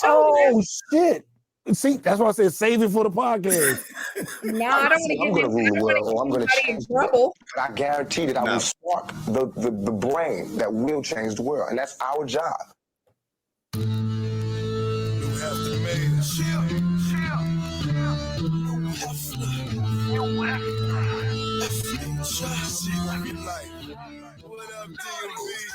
Oh shit! See, that's why I said save it for the podcast. No, I don't want to I'm get going to rule the world, or I'm going to in change trouble. But I guarantee that I will spark the brain that will change the world, and that's our job. You have to make it. What up, Kickback,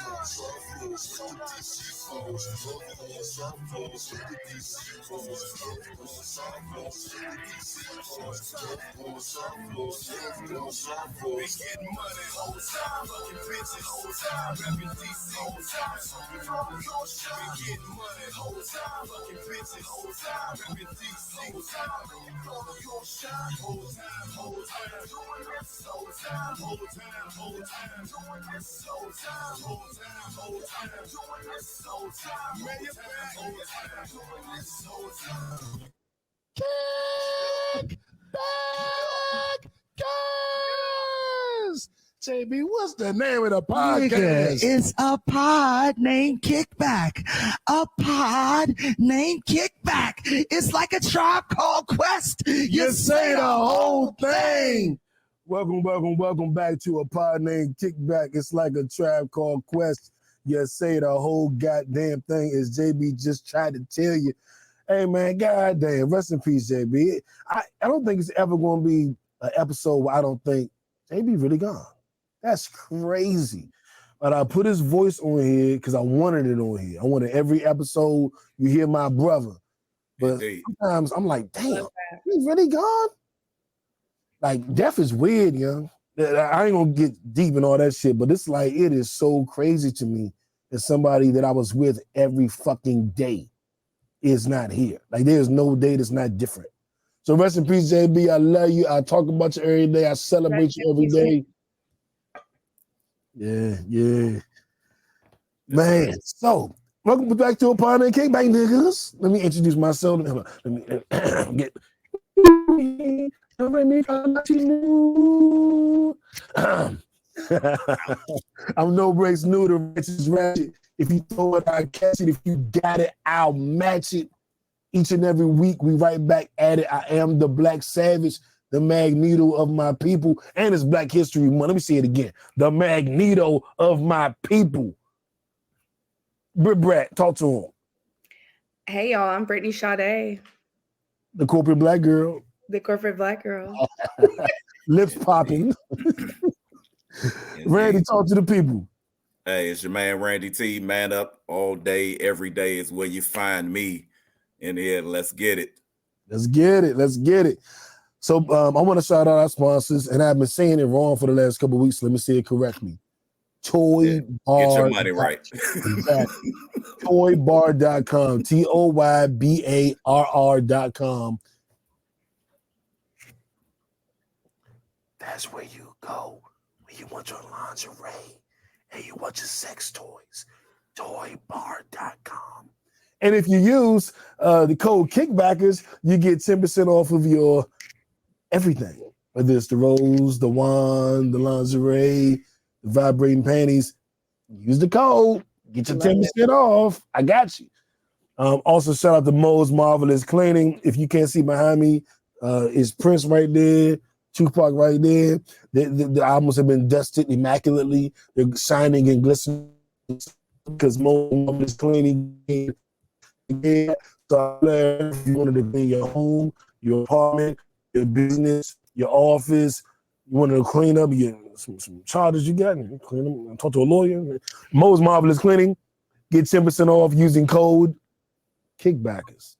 JB, what's the name of the podcast? Nigga, it's a pod named Kickback. A pod named Kickback. It's like a Tribe Called Quest. You say the whole thing. Welcome back to a pod named Kickback. It's like a Tribe Called Quest. You say the whole goddamn thing, as JB just tried to tell you. Hey man, goddamn, rest in peace, JB. I don't think it's ever going to be an episode where I don't think JB really gone. That's crazy. But I put his voice on here because I wanted it on here. I wanted every episode you hear my brother. But sometimes I'm like, damn, he's really gone? Like, death is weird, young. I ain't gonna get deep in all that shit, but it's like, it is so crazy to me that somebody that I was with every fucking day is not here. Like, there's no day that's not different. So rest in peace, JB. I love you. I talk about you every day. I celebrate you every day. Yeah. Man, so welcome back to a Pod Named Kickback, niggas. Let me introduce myself. Let me get. I'm no breaks new to Rich's ratchet. If you throw it, I catch it. If you got it, I'll match it. Each and every week, we right back at it. I am the Black Savage, the Magneto of my people, and it's Black History Month. Let me say it again. The Magneto of my people. Brat, talk to him. Hey, y'all, I'm Brittany Sade. The corporate black girl. The corporate black girl. Lips popping. Randy, talk to the people. Hey, it's your man Randy T. Man up all day, every day is where you find me in here. Let's get it. Let's get it. So I want to shout out our sponsors, and I've been saying it wrong for the last couple of weeks. Let me say it correctly. Toy Bar. Get your money right. Exactly. Toybar.com. TOYBARR.com. That's where you go when you want your lingerie and you want your sex toys. Toybar.com. And if you use the code Kickbackers, you get 10% off of your everything. Whether it's the rose, the wand, the lingerie, the vibrating panties, use the code. Get your 10% off. I got you. Also, shout out to Mo's Marvelous Cleaning. If you can't see behind me, it's Prince right there, Tupac right there. The albums have been dusted immaculately. They're shining and glistening because Mo's Marvelous Cleaning. So if you wanted to clean your home, your apartment, your business, your office, you wanted to clean up some charges you got, and clean them, talk to a lawyer. Mo's Marvelous Cleaning. Get 10% off using code Kickbackers.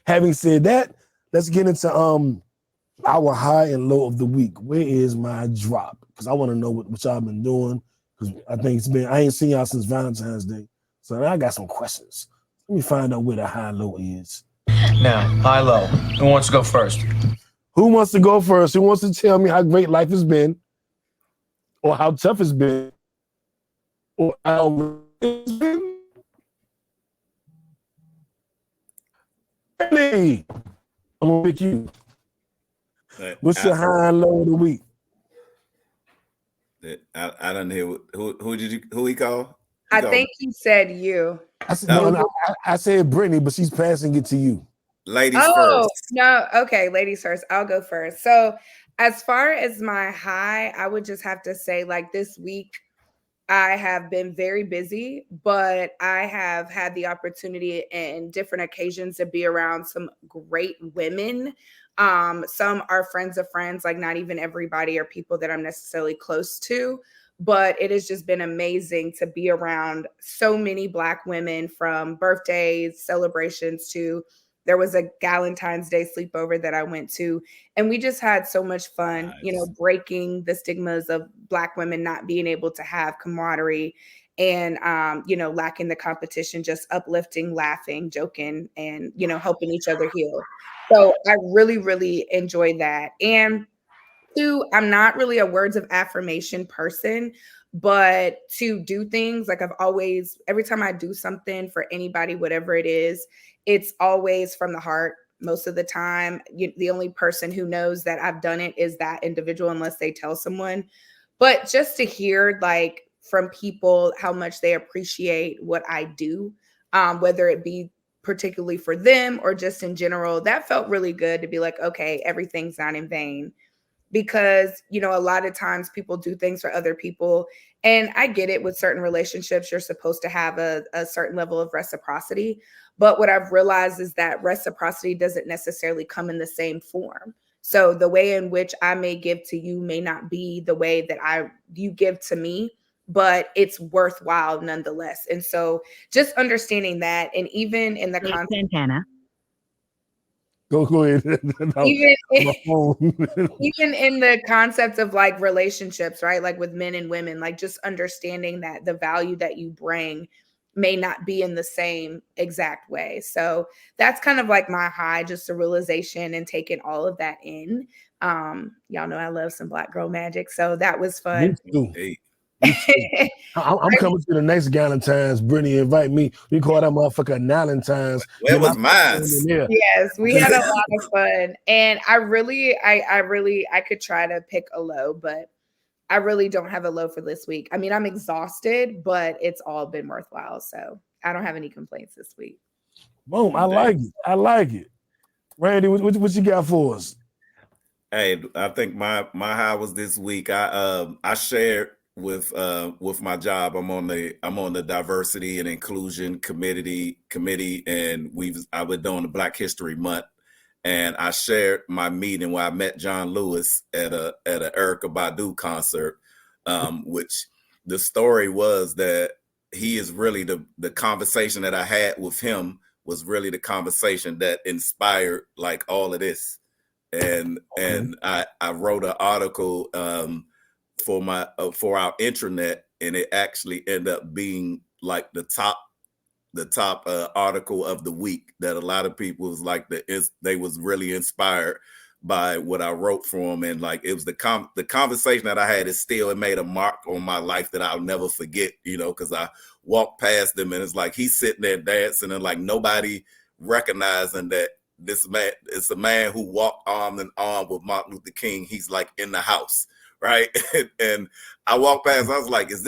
Having said that, let's get into our high and low of the week. Where is my drop? Because I want to know what y'all been doing. Because I think I ain't seen y'all since Valentine's Day. So I got some questions. Let me find out where the high low is. Now, high low. Who wants to go first? Who wants to go first? Who wants to tell me how great life has been? Or how tough it's been? Or how it's been? Hey, I'm gonna pick you. What's your high and low of the week? I don't hear who he called? I think he said you. I said, no, I said Brittany, but she's passing it to you. Ladies Oh, first. no. Okay, ladies first. I'll go first. So, as far as my high, I would just have to say, like, this week, I have been very busy, but I have had the opportunity and different occasions to be around some great women. Some are friends of friends, like not even everybody are people that I'm necessarily close to, but it has just been amazing to be around so many Black women, from birthdays, celebrations to there was a Valentine's Day sleepover that I went to, and we just had so much fun, Nice. breaking the stigmas of Black women not being able to have camaraderie and, lacking the competition, just uplifting, laughing, joking, and, helping each other heal. So I really, really enjoy that. And two, I'm not really a words of affirmation person, but to do things like I've always, every time I do something for anybody, whatever it is, it's always from the heart. Most of the time, the only person who knows that I've done it is that individual, unless they tell someone. But just to hear, like, from people how much they appreciate what I do, whether it be particularly for them or just in general, that felt really good to be like, okay, everything's not in vain. Because, a lot of times people do things for other people. And I get it, with certain relationships, you're supposed to have a certain level of reciprocity. But what I've realized is that reciprocity doesn't necessarily come in the same form. So the way in which I may give to you may not be the way that you give to me, but it's worthwhile nonetheless. And so just understanding that, and even in the context, Santana. Go ahead. No, my phone. even in the concept of like relationships, right? Like with men and women, like just understanding that the value that you bring may not be in the same exact way. So that's kind of like my high, just a realization and taking all of that in. Y'all know I love some Black girl magic, so that was fun. Me too. Hey, I'm coming to the next Galentine's. Brittany, invite me. We call that motherfucker Nalentine's. where was mine? Yes, we had a lot of fun. And I could try to pick a low, but I really don't have a low for this week. I mean, I'm exhausted, but it's all been worthwhile. So I don't have any complaints this week. Boom. I like it. I like it. Randy, what you got for us? Hey, I think my high was this week. I shared with my job. I'm on the diversity and inclusion committee, and I've been doing the Black History Month, and I shared my meeting where I met John Lewis at a Erykah Badu concert, which the story was that he is really the conversation that I had with him was really the conversation that inspired like all of this. And I wrote an article for our intranet, and it actually ended up being like the top article of the week. That a lot of people was like they was really inspired by what I wrote for them, and like it was the conversation that I had. It made a mark on my life that I'll never forget. Because I walked past him, and it's like he's sitting there dancing, and like nobody recognizing that. This man is a man who walked arm in arm with Martin Luther King. He's like in the house, right? And I walked past. I was like, "Is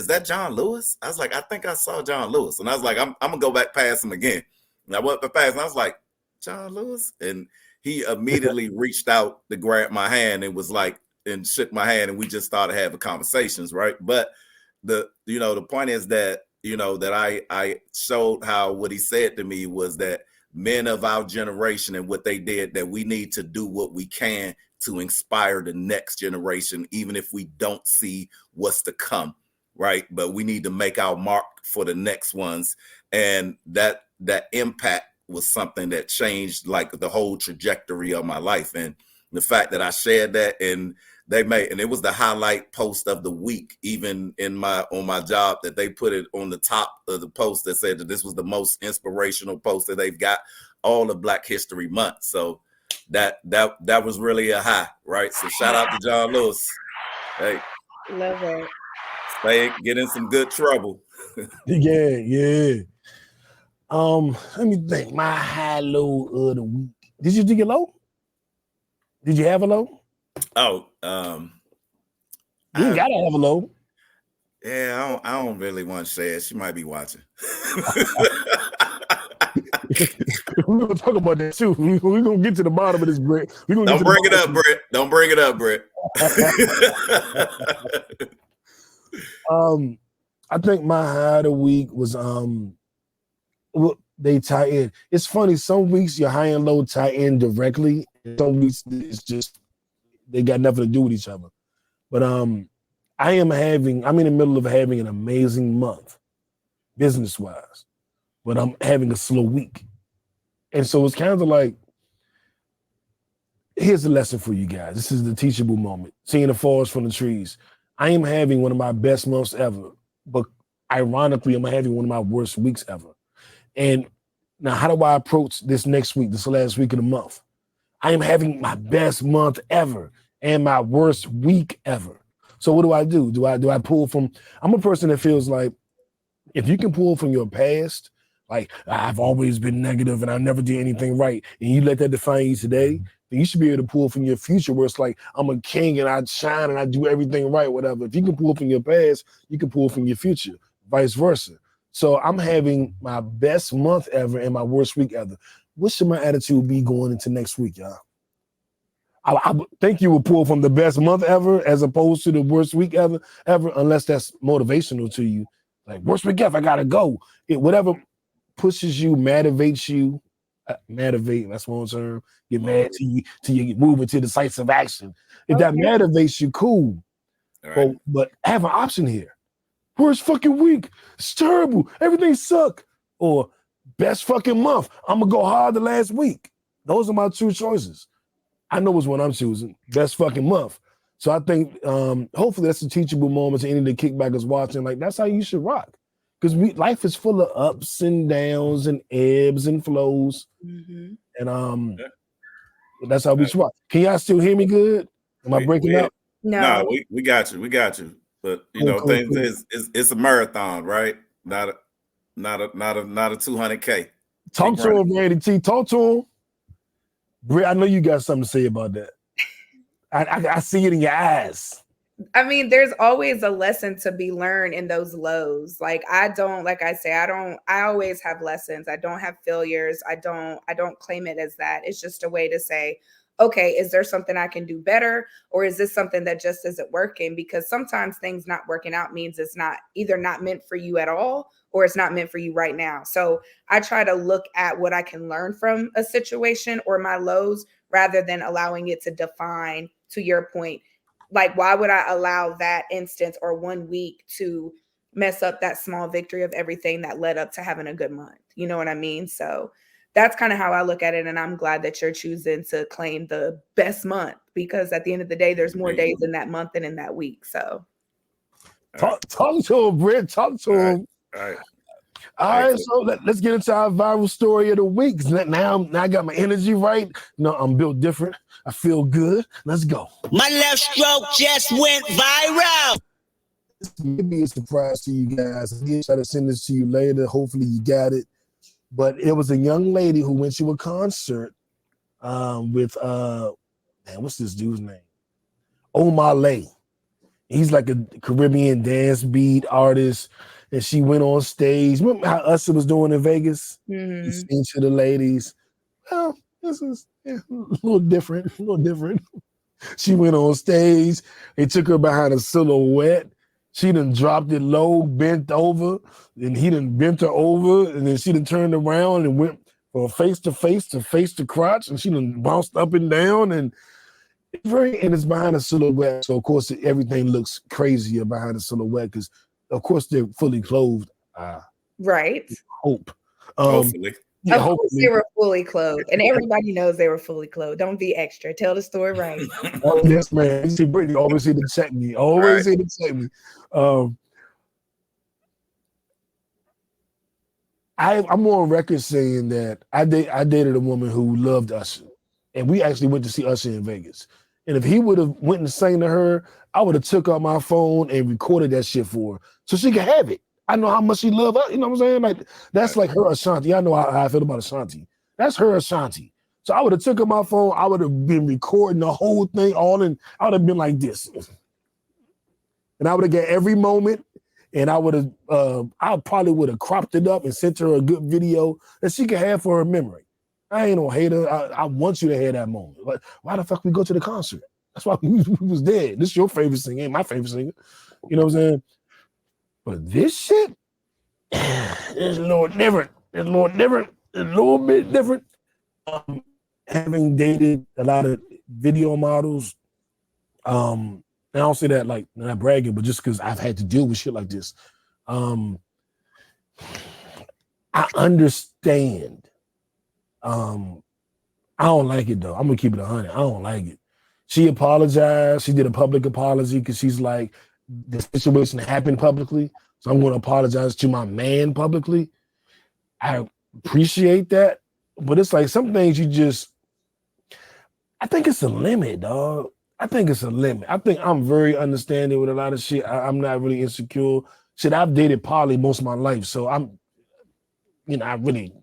that John Lewis?" I was like, "I think I saw John Lewis." And I was like, "I'm gonna go back past him again." And I went past, and I was like, "John Lewis?" And he immediately reached out to grab my hand and was like, and shook my hand, and we just started having conversations, right? But the point is that that I showed how what he said to me was that men of our generation and what they did, that we need to do what we can to inspire the next generation, even if we don't see what's to come, right? But we need to make our mark for the next ones. And that impact was something that changed like the whole trajectory of my life. And the fact that I shared that, and it was the highlight post of the week, even on my job, that they put it on the top of the post that said that this was the most inspirational post that they've got all of Black History Month. So that was really a high, right? So shout out to John Lewis. Hey, Love it. Get in some good trouble. Yeah. Let me think. My high low of the week. Did you get low? Did you have a low? Oh, you gotta have a low. Yeah, I don't really want to share. She might be watching. We're gonna talk about that too. We're gonna get to the bottom of this, Brett. Don't bring it up, Brett. Don't bring it up, Brett. I think my high of the week was they tie in. It's funny, some weeks your high and low tie in directly. Some weeks it's just they got nothing to do with each other. But I'm in the middle of having an amazing month, business-wise. But I'm having a slow week. And so it's kind of like, here's the lesson for you guys. This is the teachable moment. Seeing the forest from the trees. I am having one of my best months ever, but ironically, I'm having one of my worst weeks ever. And now, how do I approach this next week, this last week of the month? I am having my best month ever and my worst week ever. So what do? Do I pull from? I'm a person that feels like if you can pull from your past, like I've always been negative and I never did anything right, and you let that define you today, then you should be able to pull from your future where it's like I'm a king and I shine and I do everything right, whatever. If you can pull from your past, you can pull from your future, vice versa. So I'm having my best month ever and my worst week ever. What should my attitude be going into next week, y'all? I think you will pull from the best month ever as opposed to the worst week ever, unless that's motivational to you. Like, worst week ever, I gotta go. Whatever pushes you, motivates you, that's one term. Get mad till you move into decisive action. If that motivates you, cool. Right. But have an option here. Worst fucking week. It's terrible. Everything suck. Or best fucking month. I'm gonna go hard the last week. Those are my two choices. I know which one I'm choosing. Best fucking month. So I think hopefully that's a teachable moment to any of the kickbackers watching. Like, that's how you should rock. Because life is full of ups and downs and ebbs and flows. Mm-hmm. And that's how we should rock. Can y'all still hear me good? Am I breaking up? No, we got you. But it's a marathon, right? Not a 200K. Talk to him, Randy T. Talk to him. Britt, I know you got something to say about that. I see it in your eyes. I mean, there's always a lesson to be learned in those lows. Like, I always have lessons. I don't have failures. I don't claim it as that. It's just a way to say, okay, is there something I can do better? Or is this something that just isn't working? Because sometimes things not working out means it's not either not meant for you at all, or it's not meant for you right now. So I try to look at what I can learn from a situation or my lows rather than allowing it to define, to your point. Like, why would I allow that instance or 1 week to mess up that small victory of everything that led up to having a good month? You know what I mean? So that's kind of how I look at it. And I'm glad that you're choosing to claim the best month, because at the end of the day, there's more days in that month than in that week. So talk to him, Britt. Talk to him. All right, so let's get into our viral story of the week. Now I got my energy right. No, I'm built different. I feel good. Let's go. My left stroke just went viral. This may be a surprise to you guys. I'll try to send this to you later. Hopefully you got it. But it was a young lady who went to a concert with what's this dude's name? Omale. He's like a Caribbean dance beat artist. And she went on stage. Remember how Usher was doing in Vegas? Mm-hmm. He sang to the ladies. Well, this is a little different. She went on stage. They took her behind a silhouette. She done dropped it low, bent over, and he done bent her over, and then she done turned around and went from face to face to crotch, and she done bounced up and down, and it's behind a silhouette. So of course everything looks crazier behind a silhouette because of course they're fully clothed. Right. Hope. Hopefully. Yeah, of course they were fully clothed, and everybody knows they were fully clothed. Don't be extra. Tell the story right. Oh, yes, man. You see, Brittany always here to check me. I'm on record saying that I dated a woman who loved Usher, and we actually went to see Usher in Vegas. And if he would have went and sang to her, I would have took out my phone and recorded that shit for her so she could have it. I know how much she loved her. You know what I'm saying? Like, that's like her Ashanti. I know how I feel about Ashanti. That's her Ashanti. So I would have took out my phone. I would have been recording the whole thing I would have been like this. And I would have got every moment. and I probably would have cropped it up and sent her a good video that she could have for her memory. I ain't no hater. I want you to have that moment. Like, why the fuck we go to the concert? That's why we was there. This is your favorite singer, ain't my favorite singer. You know what I'm saying? But this shit is a little different. It's a little different. It's a little bit different. Having dated a lot of video models, and I don't say that like not bragging, but just because I've had to deal with shit like this. I understand. I don't like it though. I'm gonna keep it 100. I don't like it. She apologized. She did a public apology because she's like, the situation happened publicly, so I'm going to apologize to my man publicly. I appreciate that, but it's like some things I think it's a limit, dog. I think it's a limit. I think I'm very understanding with a lot of shit. I'm not really insecure. Shit, I've dated poly most of my life, so I'm, I really,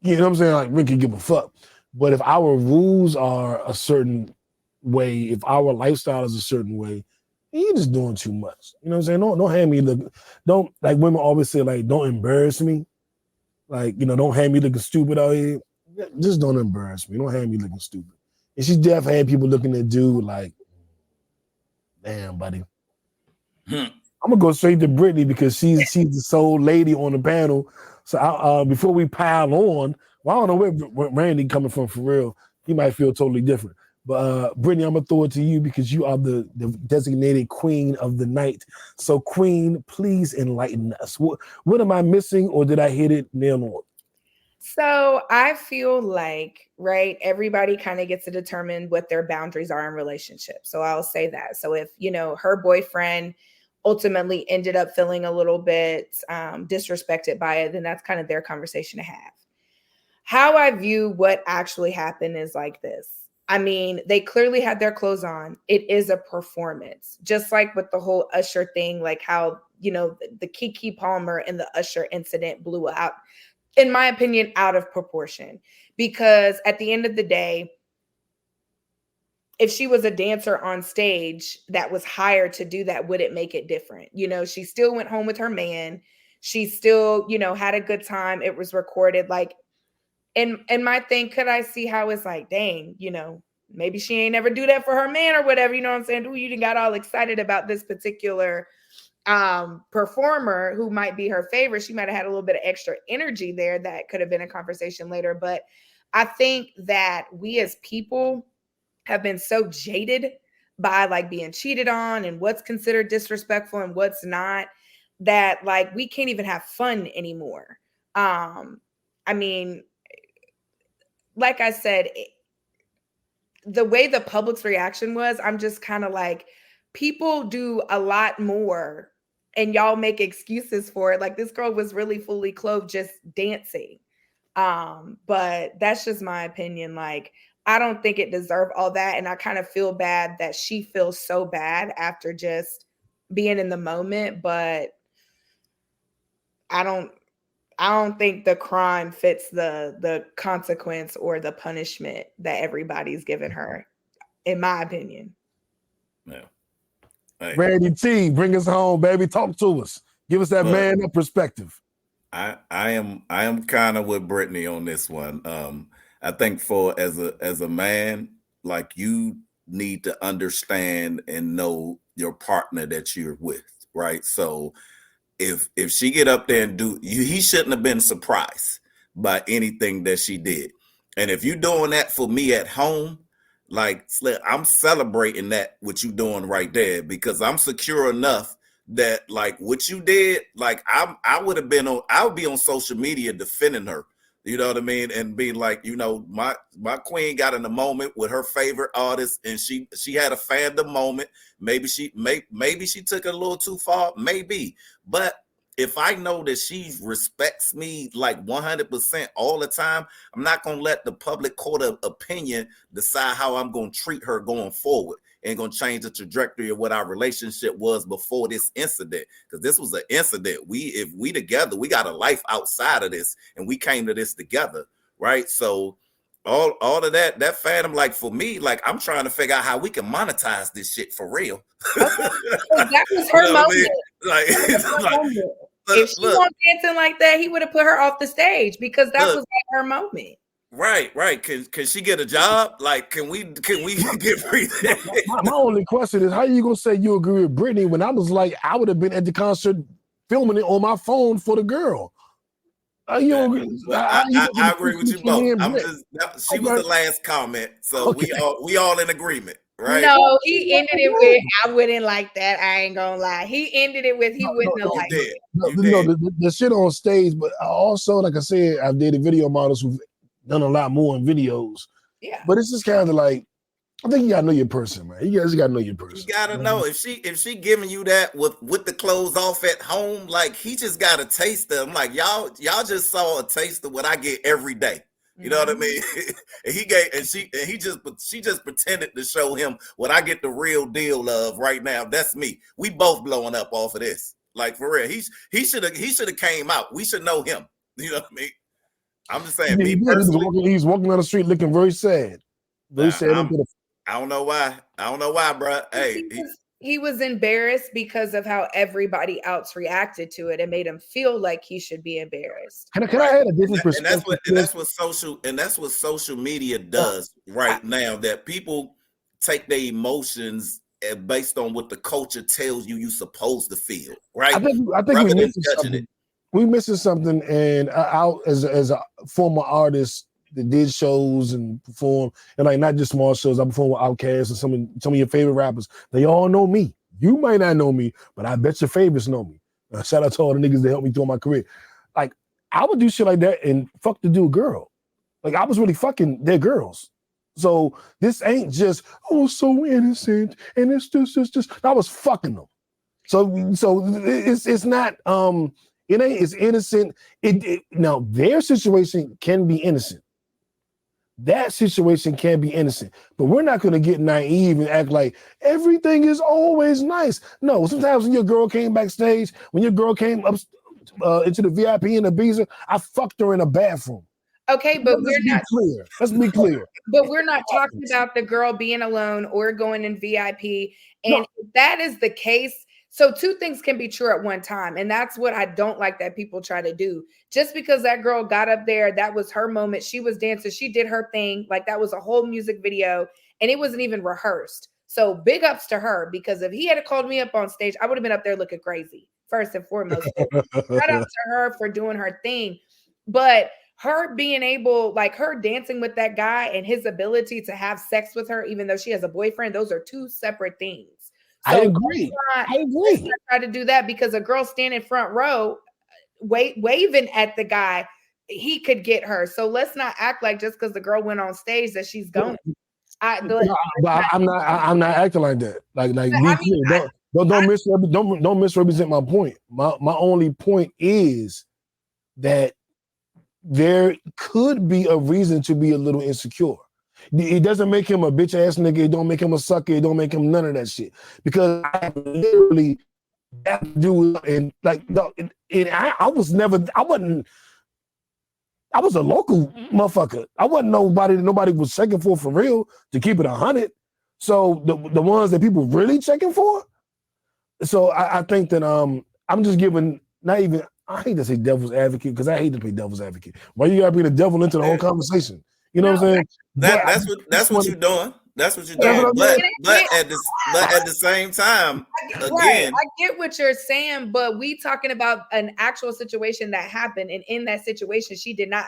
you know what I'm saying? Like, Ricky give a fuck. But if our rules are a certain way, if our lifestyle is a certain way, you're just doing too much. You know what I'm saying? Don't have me don't, like women always say, like, don't embarrass me. Like, don't have me looking stupid out here. Just don't embarrass me. Don't have me looking stupid. And she definitely had people looking at dude like, damn, buddy. I'm gonna go straight to Brittany because she's the sole lady on the panel. So before we pile on, well, I don't know where Randy coming from for real. He might feel totally different. But Brittany, I'm gonna throw it to you because you are the designated queen of the night. So, Queen, please enlighten us. What am I missing, or did I hit it nail on? So I feel like, right, everybody kind of gets to determine what their boundaries are in relationships. So I'll say that. So if, her boyfriend ultimately ended up feeling a little bit disrespected by it, then that's kind of their conversation to have. How I view what actually happened is like this. I mean, they clearly had their clothes on. It is a performance, just like with the whole Usher thing, like how, the Keke Palmer and the Usher incident blew out, in my opinion, out of proportion. Because at the end of the day, if she was a dancer on stage that was hired to do that, would it make it different? She still went home with her man. She still, had a good time. It was recorded. Like, and my thing, could I see how it's like, dang, maybe she ain't never do that for her man or whatever, you know what I'm saying? Ooh, you got all excited about this particular performer who might be her favorite. She might have had a little bit of extra energy there that could have been a conversation later. But I think that we as people have been so jaded by like being cheated on and what's considered disrespectful and what's not, that like we can't even have fun anymore. I mean, like I said, the way the public's reaction was, I'm just kind of like, people do a lot more and y'all make excuses for it. Like, this girl was really fully clothed just dancing. But that's just my opinion. Like, I don't think it deserved all that. And I kind of feel bad that she feels so bad after just being in the moment. But I don't think the crime fits the consequence or the punishment that everybody's given her, in my opinion. Yeah. Hey. Randy T, bring us home, baby. Talk to us. Give us that man up perspective. I am kind of with Brittany on this one. I think as a man, like, you need to understand and know your partner that you're with, right? So if she get up there and he shouldn't have been surprised by anything that she did. And if you're doing that for me at home, like, I'm celebrating that, what you doing right there, because I'm secure enough that, like, what you did, like, I would be on social media defending her. You know what I mean? And being like, my queen got in a moment with her favorite artist, and she had a fandom moment. Maybe she took it a little too far, maybe. But if I know that she respects me like 100% all the time, I'm not going to let the public court of opinion decide how I'm going to treat her going forward. Ain't going to change the trajectory of what our relationship was before this incident. Because this was an incident. If we together, we got a life outside of this, and we came to this together, right? So all of that fandom, like for me, like I'm trying to figure out how we can monetize this shit for real. Okay. So that was her moment. I mean? Like, if she wasn't dancing like that, he would have put her off the stage because that was like her moment. Right. Can she get a job? Like, can we get free? My only question is, how you gonna say you agree with Brittany when I was like, I would have been at the concert filming it on my phone for the girl. I agree with you both. She was the last comment, so we all in agreement, right? No, he ended it with, I wouldn't like that. I ain't gonna lie. He ended it with, he wouldn't have liked it. The shit on stage, but also, like I said, I've dated video models who've done a lot more in videos. Yeah. But it's just kind of like, I think you gotta know your person, man. You guys gotta know your person. You gotta know if she giving you that with the clothes off at home, like he just got a taste of them. Like y'all just saw a taste of what I get every day. You know what I mean? And she just pretended to show him what I get the real deal of right now. That's me. We both blowing up off of this. Like for real. He should have came out. We should know him. You know what I mean? I'm just saying. He's walking down the street looking very sad. Very sad. I don't know why, bro. Hey, he was embarrassed because of how everybody else reacted to it and made him feel like he should be embarrassed. Can I add a different perspective? And that's what social media does right now. That people take their emotions based on what the culture tells you you're supposed to feel. Right? I think we're missing something. We're missing something, and out as a former artist that did shows and perform, and like not just small shows. I perform with Outkast and some of your favorite rappers. They all know me. You might not know me, but I bet your favorites know me. Shout out to all the niggas that helped me through my career. Like I would do shit like that and fuck the dude girl. Like I was really fucking their girls. So this ain't just so innocent and it's just. I was fucking them. So it's not it ain't as innocent. Now their situation can be innocent. That situation can be innocent, but we're not going to get naive and act like everything is always nice. No, sometimes when your girl came backstage, when your girl came up into the VIP in Ibiza, I fucked her in a bathroom. Okay, but Let's be clear. But we're not talking about the girl being alone or going in VIP. And if that is the case, so two things can be true at one time. And that's what I don't like that people try to do. Just because that girl got up there, that was her moment. She was dancing. She did her thing. Like that was a whole music video and it wasn't even rehearsed. So big ups to her, because if he had called me up on stage, I would have been up there looking crazy, first and foremost. Shout out to her for doing her thing. But her being able, like her dancing with that guy and his ability to have sex with her, even though she has a boyfriend, those are two separate things. So I agree. Try to do that because a girl standing front row, waving at the guy, he could get her. So let's not act like just because the girl went on stage that she's going. I'm not acting like that. Don't misrepresent my point. My only point is that there could be a reason to be a little insecure. It doesn't make him a bitch ass nigga. It don't make him a sucker. It don't make him none of that shit. Because I literally have to do and like I was a local motherfucker. I wasn't nobody was checking for real to keep it 100. So the ones that people really checking for. So I think that I'm just giving I hate to say devil's advocate because I hate to play devil's advocate. Why you gotta bring the devil into the whole conversation? You know what I'm saying? That's what you're doing. That's what you're doing. But at the same time, again, I get what you're saying, but we talking about an actual situation that happened, and in that situation, she did not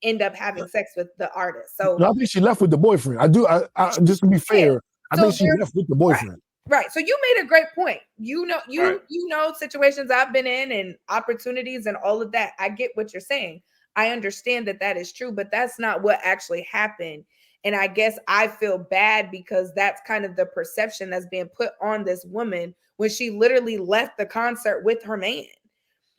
end up having sex with the artist. So I think she left with the boyfriend. I just to be fair, I think she left with the boyfriend. Right. So you made a great point. You know situations I've been in and opportunities and all of that. I get what you're saying. I understand that is true, but that's not what actually happened. And I guess I feel bad because that's kind of the perception that's being put on this woman when she literally left the concert with her man.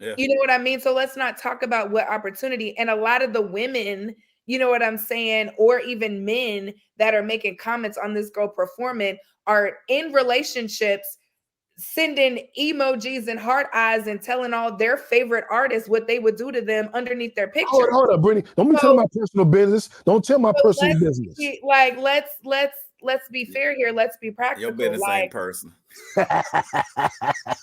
Yeah. You know what I mean? So let's not talk about what opportunity. And a lot of the women, you know what I'm saying, or even men that are making comments on this girl performing are in relationships sending emojis and heart eyes and telling all their favorite artists what they would do to them underneath their picture. Hold up, Brittany. Don't be telling my personal business. Don't tell my personal business. Let's be fair here. Let's be practical. Your business ain't person. You know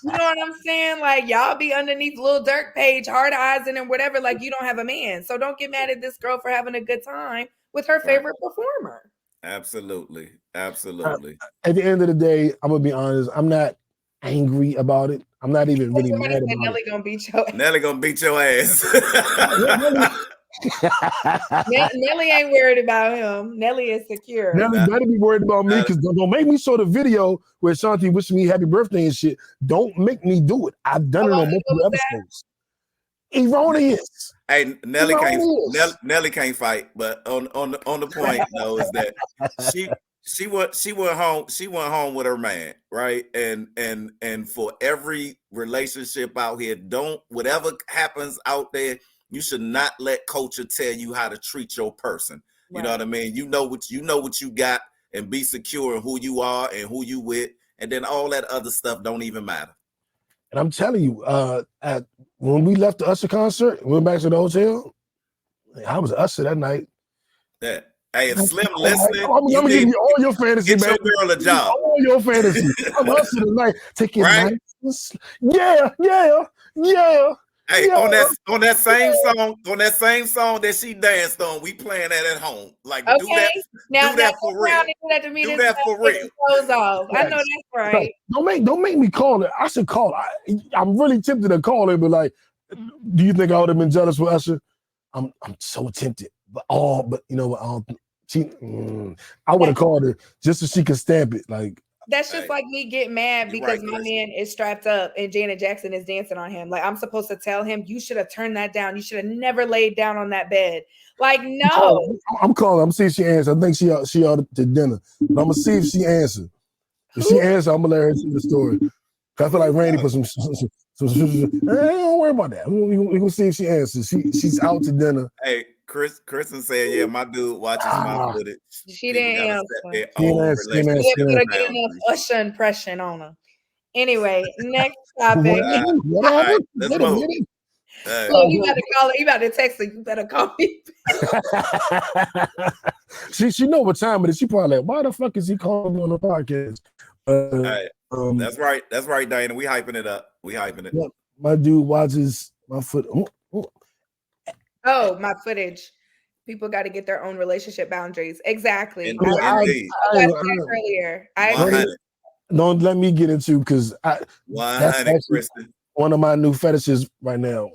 what I'm saying? Like, y'all be underneath Lil Durk page, hard eyes and whatever, like you don't have a man. So don't get mad at this girl for having a good time with her favorite performer. Absolutely. At the end of the day, I'm gonna be honest. I'm not angry about it. I'm not even really mad about Nelly it. gonna beat your ass. Nelly gonna beat your ass. Nelly ain't worried about him. Nelly is secure. Nelly better be worried about me because don't make me show the video where Shanti wishing me happy birthday and shit. Don't make me do it. I've done it on multiple episodes. Erroneous. Hey, Nelly can't fight, but on the point though is that she went home with her man, right? And for every relationship out here, whatever happens out there, you should not let culture tell you how to treat your person. You know what I mean? You know what you got, and be secure in who you are and who you with, and then all that other stuff don't even matter. And I'm telling you, when we left the Usher concert, went back to the hotel, I was Usher that night. Yeah. Hey, if Slim listening, I'm gonna give you all your fantasy, get man. your girl a job. All your fantasy. I'm Usher tonight. Take it nice. Yeah. Hey, on that same song that she danced on, we playing that at home. Like, do that for real. Do that for real. Off. I know that's right. Don't make me call it. I should call it. I'm really tempted to call it, but like, do you think I would have been jealous with Usher? I'm so tempted, but you know what? I would have called her just so she could stamp it. Like, that's just like me getting mad because my man is strapped up and Janet Jackson is dancing on him. Like, I'm supposed to tell him, you should have turned that down. You should have never laid down on that bed. Like, no. I'm calling. I'm seeing if she answers. I think she ought to dinner. But I'm gonna see if she answers. If she answers, I'm gonna let her see the story. I feel like Randy put some don't worry about that. We gonna see if she answers. She's out to dinner. Hey, Kristen said, yeah, my dude watches my footage. She didn't answer. She didn't get enough Usher impression on her. Anyway, next topic. What happened? Let's move. Look, you better call her. You better text her. You better call me. She know what time it is. She probably like, why the fuck is he calling me on the podcast? That's right. That's right, Diana. We hyping it up. Yeah, my dude watches my foot. Oh, my footage. People got to get their own relationship boundaries. Exactly. Indeed. Earlier. Don't let me get into because that's one of my new fetishes right now.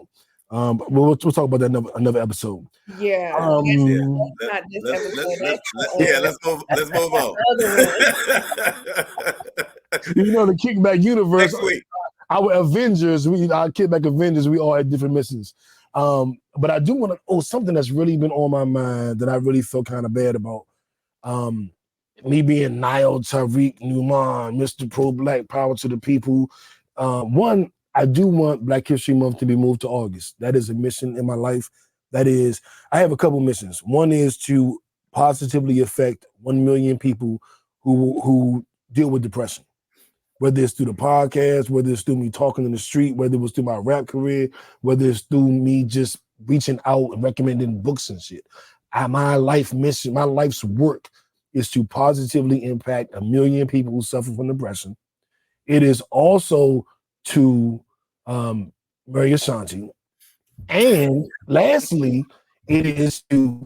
But we'll talk about that another episode. Yeah. Not this episode. Let's move on. You know, the Kickback universe. Next week. Our Avengers, our Kickback Avengers, we all had different missions. But I do want to, something that's really been on my mind that I really felt kind of bad about. Me being Niall Tariq Newman, Mr. Pro-Black, power to the people. One, I do want Black History Month to be moved to August. That is a mission in my life. That is, I have a couple missions. One is to positively affect 1 million people who deal with depression. Whether it's through the podcast, whether it's through me talking in the street, whether it was through my rap career, whether it's through me just reaching out and recommending books and shit. My life mission, my life's work is to positively impact 1 million people who suffer from depression. It is also to marry Ashanti. And lastly, it is to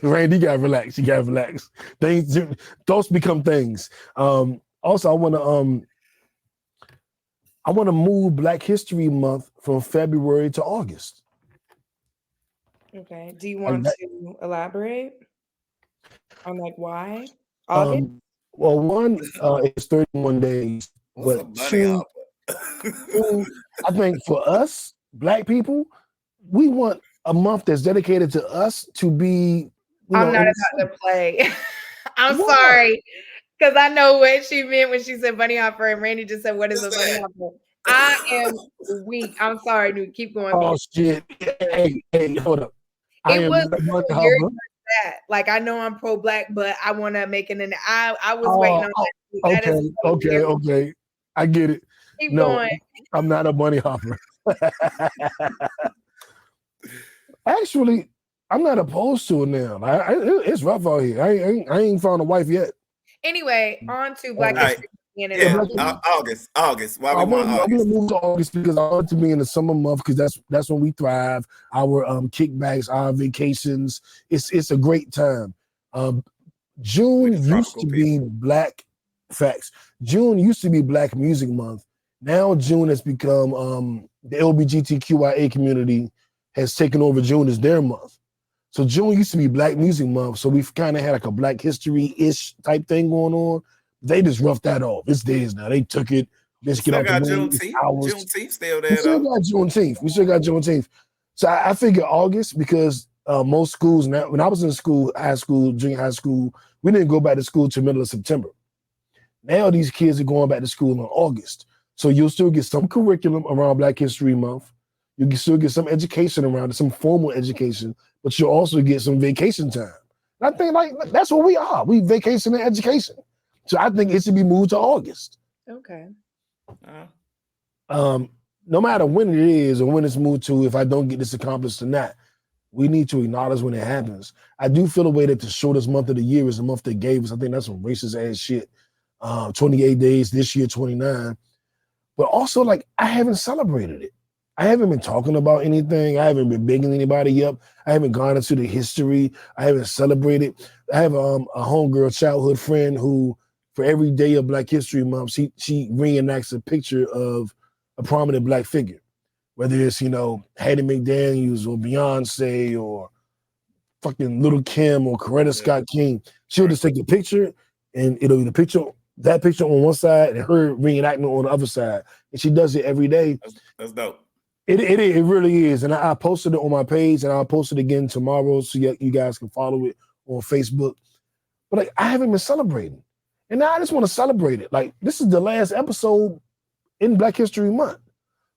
Randy, you gotta relax. Thoughts become things. Also, I want to move Black History Month from February to August. Okay. Do you want to elaborate on like why August? Well, one, it's 31 days, but two, I think for us, Black people, we want a month that's dedicated to us to be. I'm not about to play. I'm sorry. Because I know what she meant when she said bunny hopper, and Randy just said, what is a bunny hopper? I am weak. I'm sorry, dude. Keep going. Oh, shit. Hey, hold up. It was that. Like, I know I'm pro-Black, but I want to make it I was waiting on that. Okay. I get it. Keep No, going. I'm not a bunny hopper. Actually, I'm not opposed to it now. It's rough out here. I ain't found a wife yet. Anyway, on to Black All right. History. Yeah, August. Why we want I'm August? gonna move to August because I want to be in the summer month because that's when we thrive. Our kickbacks, our vacations. It's a great time. June used to be Black facts. June used to be Black Music Month. Now June has become the LGBTQIA community has taken over June as their month. So June used to be Black Music Month. So we've kind of had like a Black History-ish type thing going on. They just roughed that off. It's theirs now. They took it. Let's get out the way. Juneteenth still there. We still got Juneteenth. So I figure August because most schools now, when I was in school, high school, junior high school, we didn't go back to school till middle of September. Now these kids are going back to school in August. So you'll still get some curriculum around Black History Month. You can still get some education around it, some formal education, but you'll also get some vacation time. And I think like that's what we are. We vacation and education. So I think it should be moved to August. Okay. No matter when it is or when it's moved to, if I don't get this accomplished or not, we need to acknowledge when it happens. I do feel a way that the shortest month of the year is the month they gave us. I think that's some racist ass shit. 28 days, this year 29. But also, like, I haven't celebrated it. I haven't been talking about anything. I haven't been bigging anybody up. I haven't gone into the history. I haven't celebrated. I have a homegirl childhood friend who, for every day of Black History Month, she reenacts a picture of a prominent Black figure, whether it's, Hattie McDaniels or Beyonce or fucking Little Kim or Coretta Scott King. She'll just take a picture and it'll be that picture on one side and her reenactment on the other side. And she does it every day. That's dope. It really is. And I posted it on my page and I'll post it again tomorrow so you guys can follow it on Facebook. But like, I haven't been celebrating. And now I just want to celebrate it. Like, this is the last episode in Black History Month.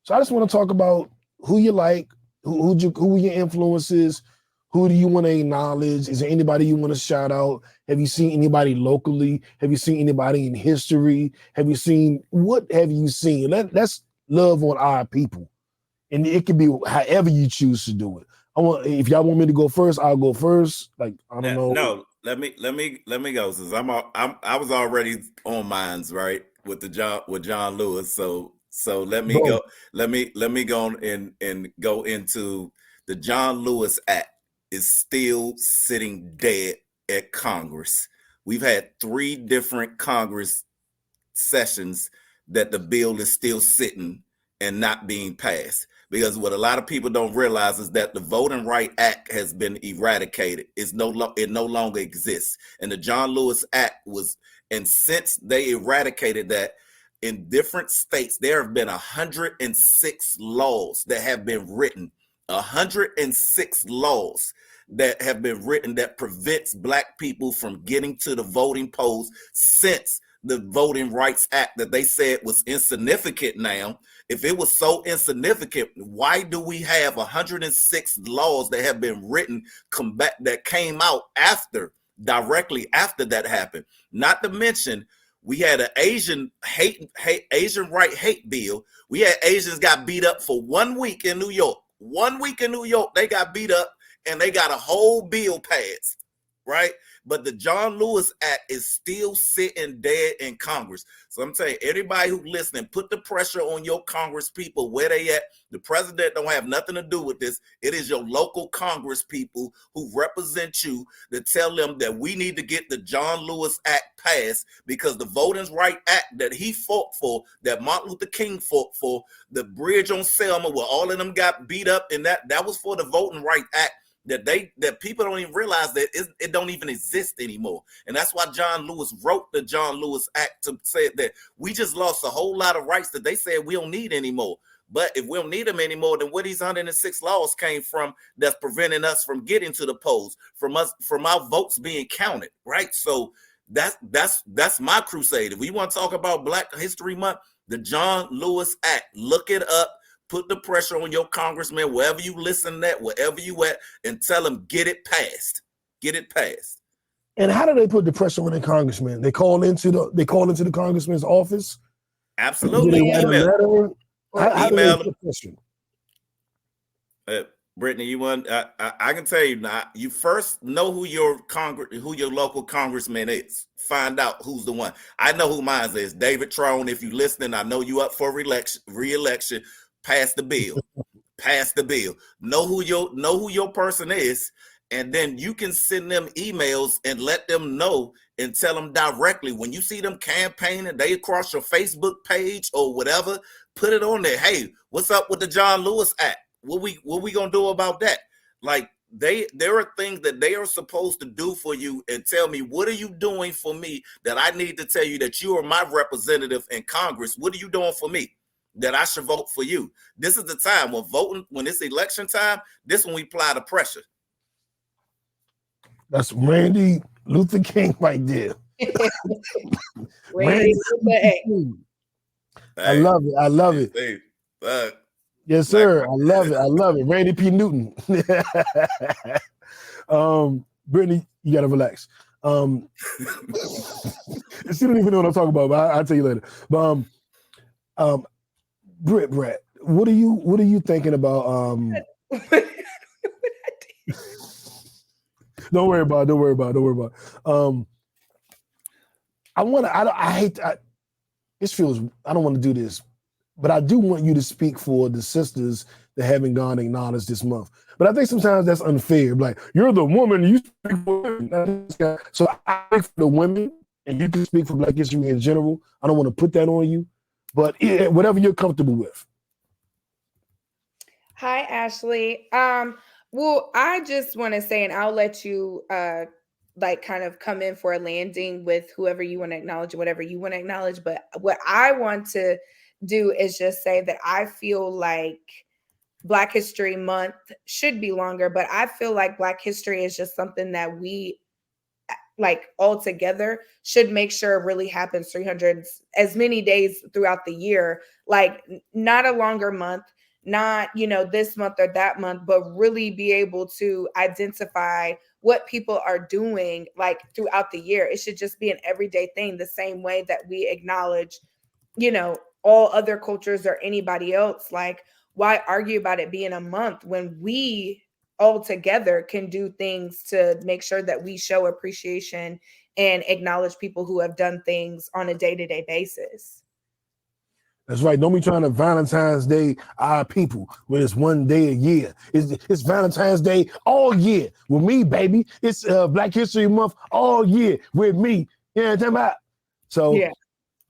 So I just want to talk about who you like, who your influences, who do you want to acknowledge? Is there anybody you want to shout out? Have you seen anybody locally? Have you seen anybody in history? What have you seen? Let's love on our people. And it can be however you choose to do it. If y'all want me to go first, I'll go first. Like, I don't know. No, let me go since I was already on mines, right? With John Lewis. So let me go. Let me go and go into the John Lewis Act is still sitting dead at Congress. We've had 3 different Congress sessions that the bill is still sitting and not being passed. Because what a lot of people don't realize is that the Voting Rights Act has been eradicated. It no longer exists. And the John Lewis Act and since they eradicated that, in different states, there have been 106 laws that have been written. 106 laws that have been written that prevents Black people from getting to the voting polls since the Voting Rights Act that they said was insignificant now. If it was so insignificant, why do we have 106 laws that have been written that came out directly after that happened? Not to mention, we had an Asian right hate bill. We had Asians got beat up for 1 week in New York. 1 week in New York, they got beat up and they got a whole bill passed, right? But the John Lewis Act is still sitting dead in Congress. So I'm saying, everybody who's listening, put the pressure on your Congress people where they at. The president don't have nothing to do with this. It is your local Congress people who represent you to tell them that we need to get the John Lewis Act passed, because the Voting Rights Act that he fought for, that Martin Luther King fought for, the bridge on Selma where all of them got beat up, and that was for the Voting Rights Act. That people don't even realize that it don't even exist anymore. And that's why John Lewis wrote the John Lewis Act to say that we just lost a whole lot of rights that they said we don't need anymore. But if we don't need them anymore, then where these 106 laws came from that's preventing us from getting to the polls, from our votes being counted, right? So that's my crusade. If we want to talk about Black History Month, the John Lewis Act, look it up. Put the pressure on your congressman, wherever you listen at, wherever you at, and tell them, get it passed. Get it passed. And how do they put the pressure on the congressman? They call into the congressman's office Absolutely. Did they write a letter? How do they Email put them. question? Brittany, you want? I can tell you now. You first know who your local congressman is. Find out who's the one. I know who mine is. David Trone. If you listening, I know you up for re-election. Pass the bill. Pass the bill. Know who your person is, and then you can send them emails and let them know and tell them directly when you see them campaigning. They across your Facebook page or whatever. Put it on there. Hey, what's up with the John Lewis Act? What we gonna do about that? Like there are things that they are supposed to do for you and tell me, what are you doing for me that I need to tell you that you are my representative in Congress? What are you doing for me that I should vote for you? This is the time when it's election time, this is when we apply the pressure. That's Randy Luther King right there. Randy Luther King. I love it. I love it. Yes, sir. I love it. I love it. Randy P. Newton. Brittany, you gotta relax. She don't even know what I'm talking about, but I'll tell you later. But Brett, what are you thinking about? Don't worry about it. I don't want to do this, but I do want you to speak for the sisters that haven't gone acknowledged this month. But I think sometimes that's unfair. Like, you're the woman, you speak for women. So I speak for the women, and you can speak for Black history in general. I don't want to put that on you, but whatever you're comfortable with. Hi, Ashley. Well, I just want to say, and I'll let you kind of come in for a landing with whoever you want to acknowledge, whatever you want to acknowledge. But what I want to do is just say that I feel like Black History Month should be longer, but I feel like Black history is just something that we all together should make sure really happens 300 as many days throughout the year, not a longer month, not, this month or that month, but really be able to identify what people are doing throughout the year. It should just be an everyday thing, the same way that we acknowledge, all other cultures or anybody else. Why argue about it being a month when we all together can do things to make sure that we show appreciation and acknowledge people who have done things on a day-to-day basis? That's right. Don't be trying to Valentine's Day our people when it's one day a year. It's Valentine's Day all year with me, baby. It's Black History Month all year with me. You know what I'm talking about? So, yeah.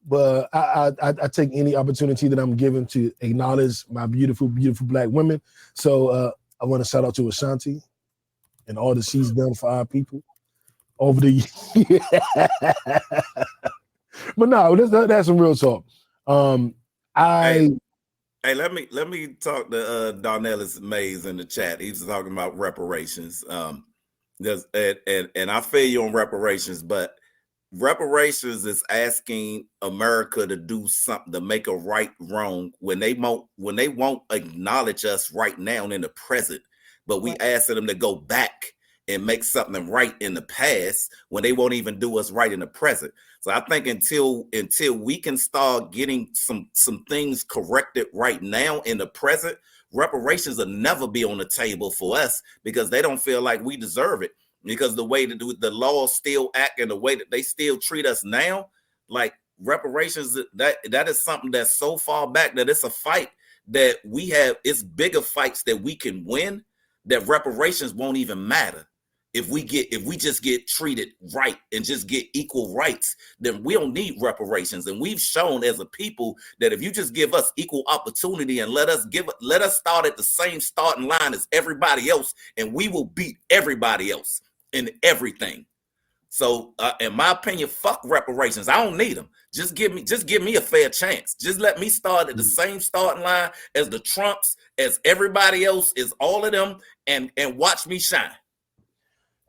But I take any opportunity that I'm given to acknowledge my beautiful, beautiful Black women. So I want to shout out to Ashanti and all that she's done for our people over the years. But no, that's some real talk. Hey, let me talk to Darnellis Mays in the chat. He's talking about reparations. And I feel you on reparations, but reparations is asking America to do something to make a right wrong when they won't acknowledge us right now in the present, but we asking them to go back and make something right in the past when they won't even do us right in the present. So I think until we can start getting some things corrected right now in the present, reparations will never be on the table for us because they don't feel like we deserve it. Because the way that the laws still act and the way that they still treat us now, like reparations, that is something that's so far back that it's a fight that we have. It's bigger fights that we can win that reparations won't even matter. If we just get treated right and just get equal rights, then we don't need reparations. And we've shown as a people that if you just give us equal opportunity and let us start at the same starting line as everybody else, and we will beat everybody else in everything. So in my opinion, fuck reparations. I don't need them. Just give me a fair chance. Just let me start at the same starting line as the Trumps, as everybody else, is all of them, and watch me shine.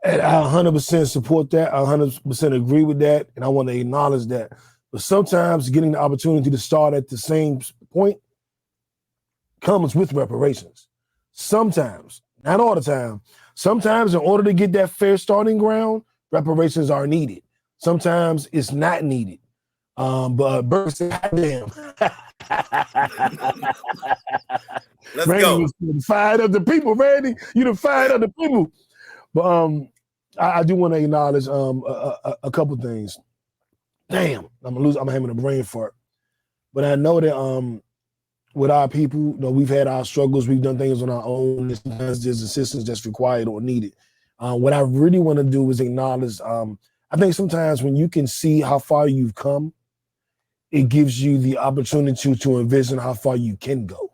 And I 100% support that. I 100% agree with that. And I want to acknowledge that. But sometimes getting the opportunity to start at the same point comes with reparations. Sometimes, not all the time. Sometimes in order to get that fair starting ground, reparations are needed. Sometimes it's not needed. But Burke said, damn. Let's Randy go. was fired up the people, Randy. You done fired up the people. But I do want to acknowledge a couple things. Damn, I'm having a brain fart. But I know that with our people, you know, we've had our struggles, we've done things on our own, and sometimes there's assistance that's required or needed. What I really want to do is acknowledge, I think sometimes when you can see how far you've come, it gives you the opportunity to envision how far you can go.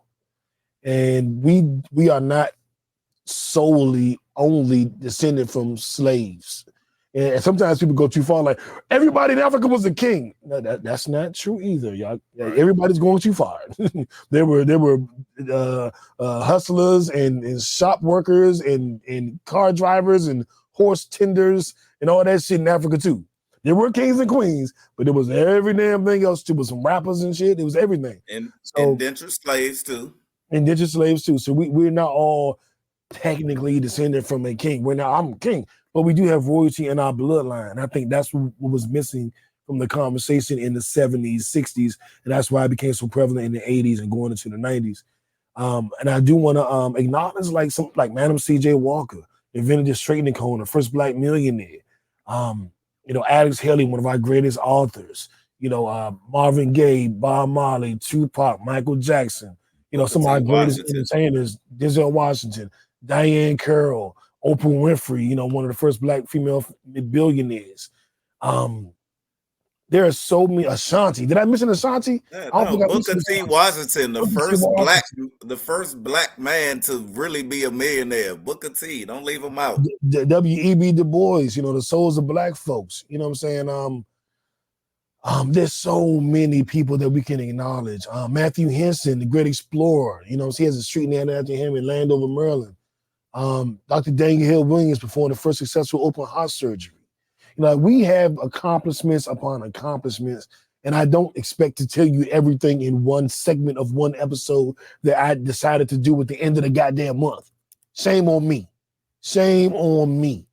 And we are not solely only descended from slaves. And sometimes people go too far, like everybody in Africa was a king. No, that's not true either, y'all. Right. Everybody's going too far. there were hustlers and shop workers and car drivers and horse tenders and all that shit in Africa too. There were kings and queens, but there was every damn thing else too. With some rappers and shit. It was everything. And So, indentured slaves too. indentured slaves too. So we're not all technically descended from a king. I'm a king, but we do have royalty in our bloodline. I think that's what was missing from the conversation in the 70s, 60s, and that's why it became so prevalent in the 80s and going into the 90s. And I do want to acknowledge like Madam C.J. Walker, invented the straightening cone, the first Black millionaire. You know, Alex Haley, one of our greatest authors. You know, Marvin Gaye, Bob Marley, Tupac, Michael Jackson. You know, some of our greatest entertainers, Denzel Washington, Diane Carroll, Oprah Winfrey, you know, one of the first Black female billionaires. There are so many. Ashanti. Did I mention Ashanti? Yeah, no, Booker T. Washington, the first black man to really be a millionaire. Booker T. Don't leave him out. W.E.B. Du Bois, you know, the souls of Black folks. You know what I'm saying? There's so many people that we can acknowledge. Matthew Henson, the great explorer. You know, he has a street named after him in Landover, Maryland. Dr. Daniel Hill Williams performed the first successful open heart surgery. You know, we have accomplishments upon accomplishments, and I don't expect to tell you everything in one segment of one episode that I decided to do at the end of the goddamn month. Shame on me. Shame on me.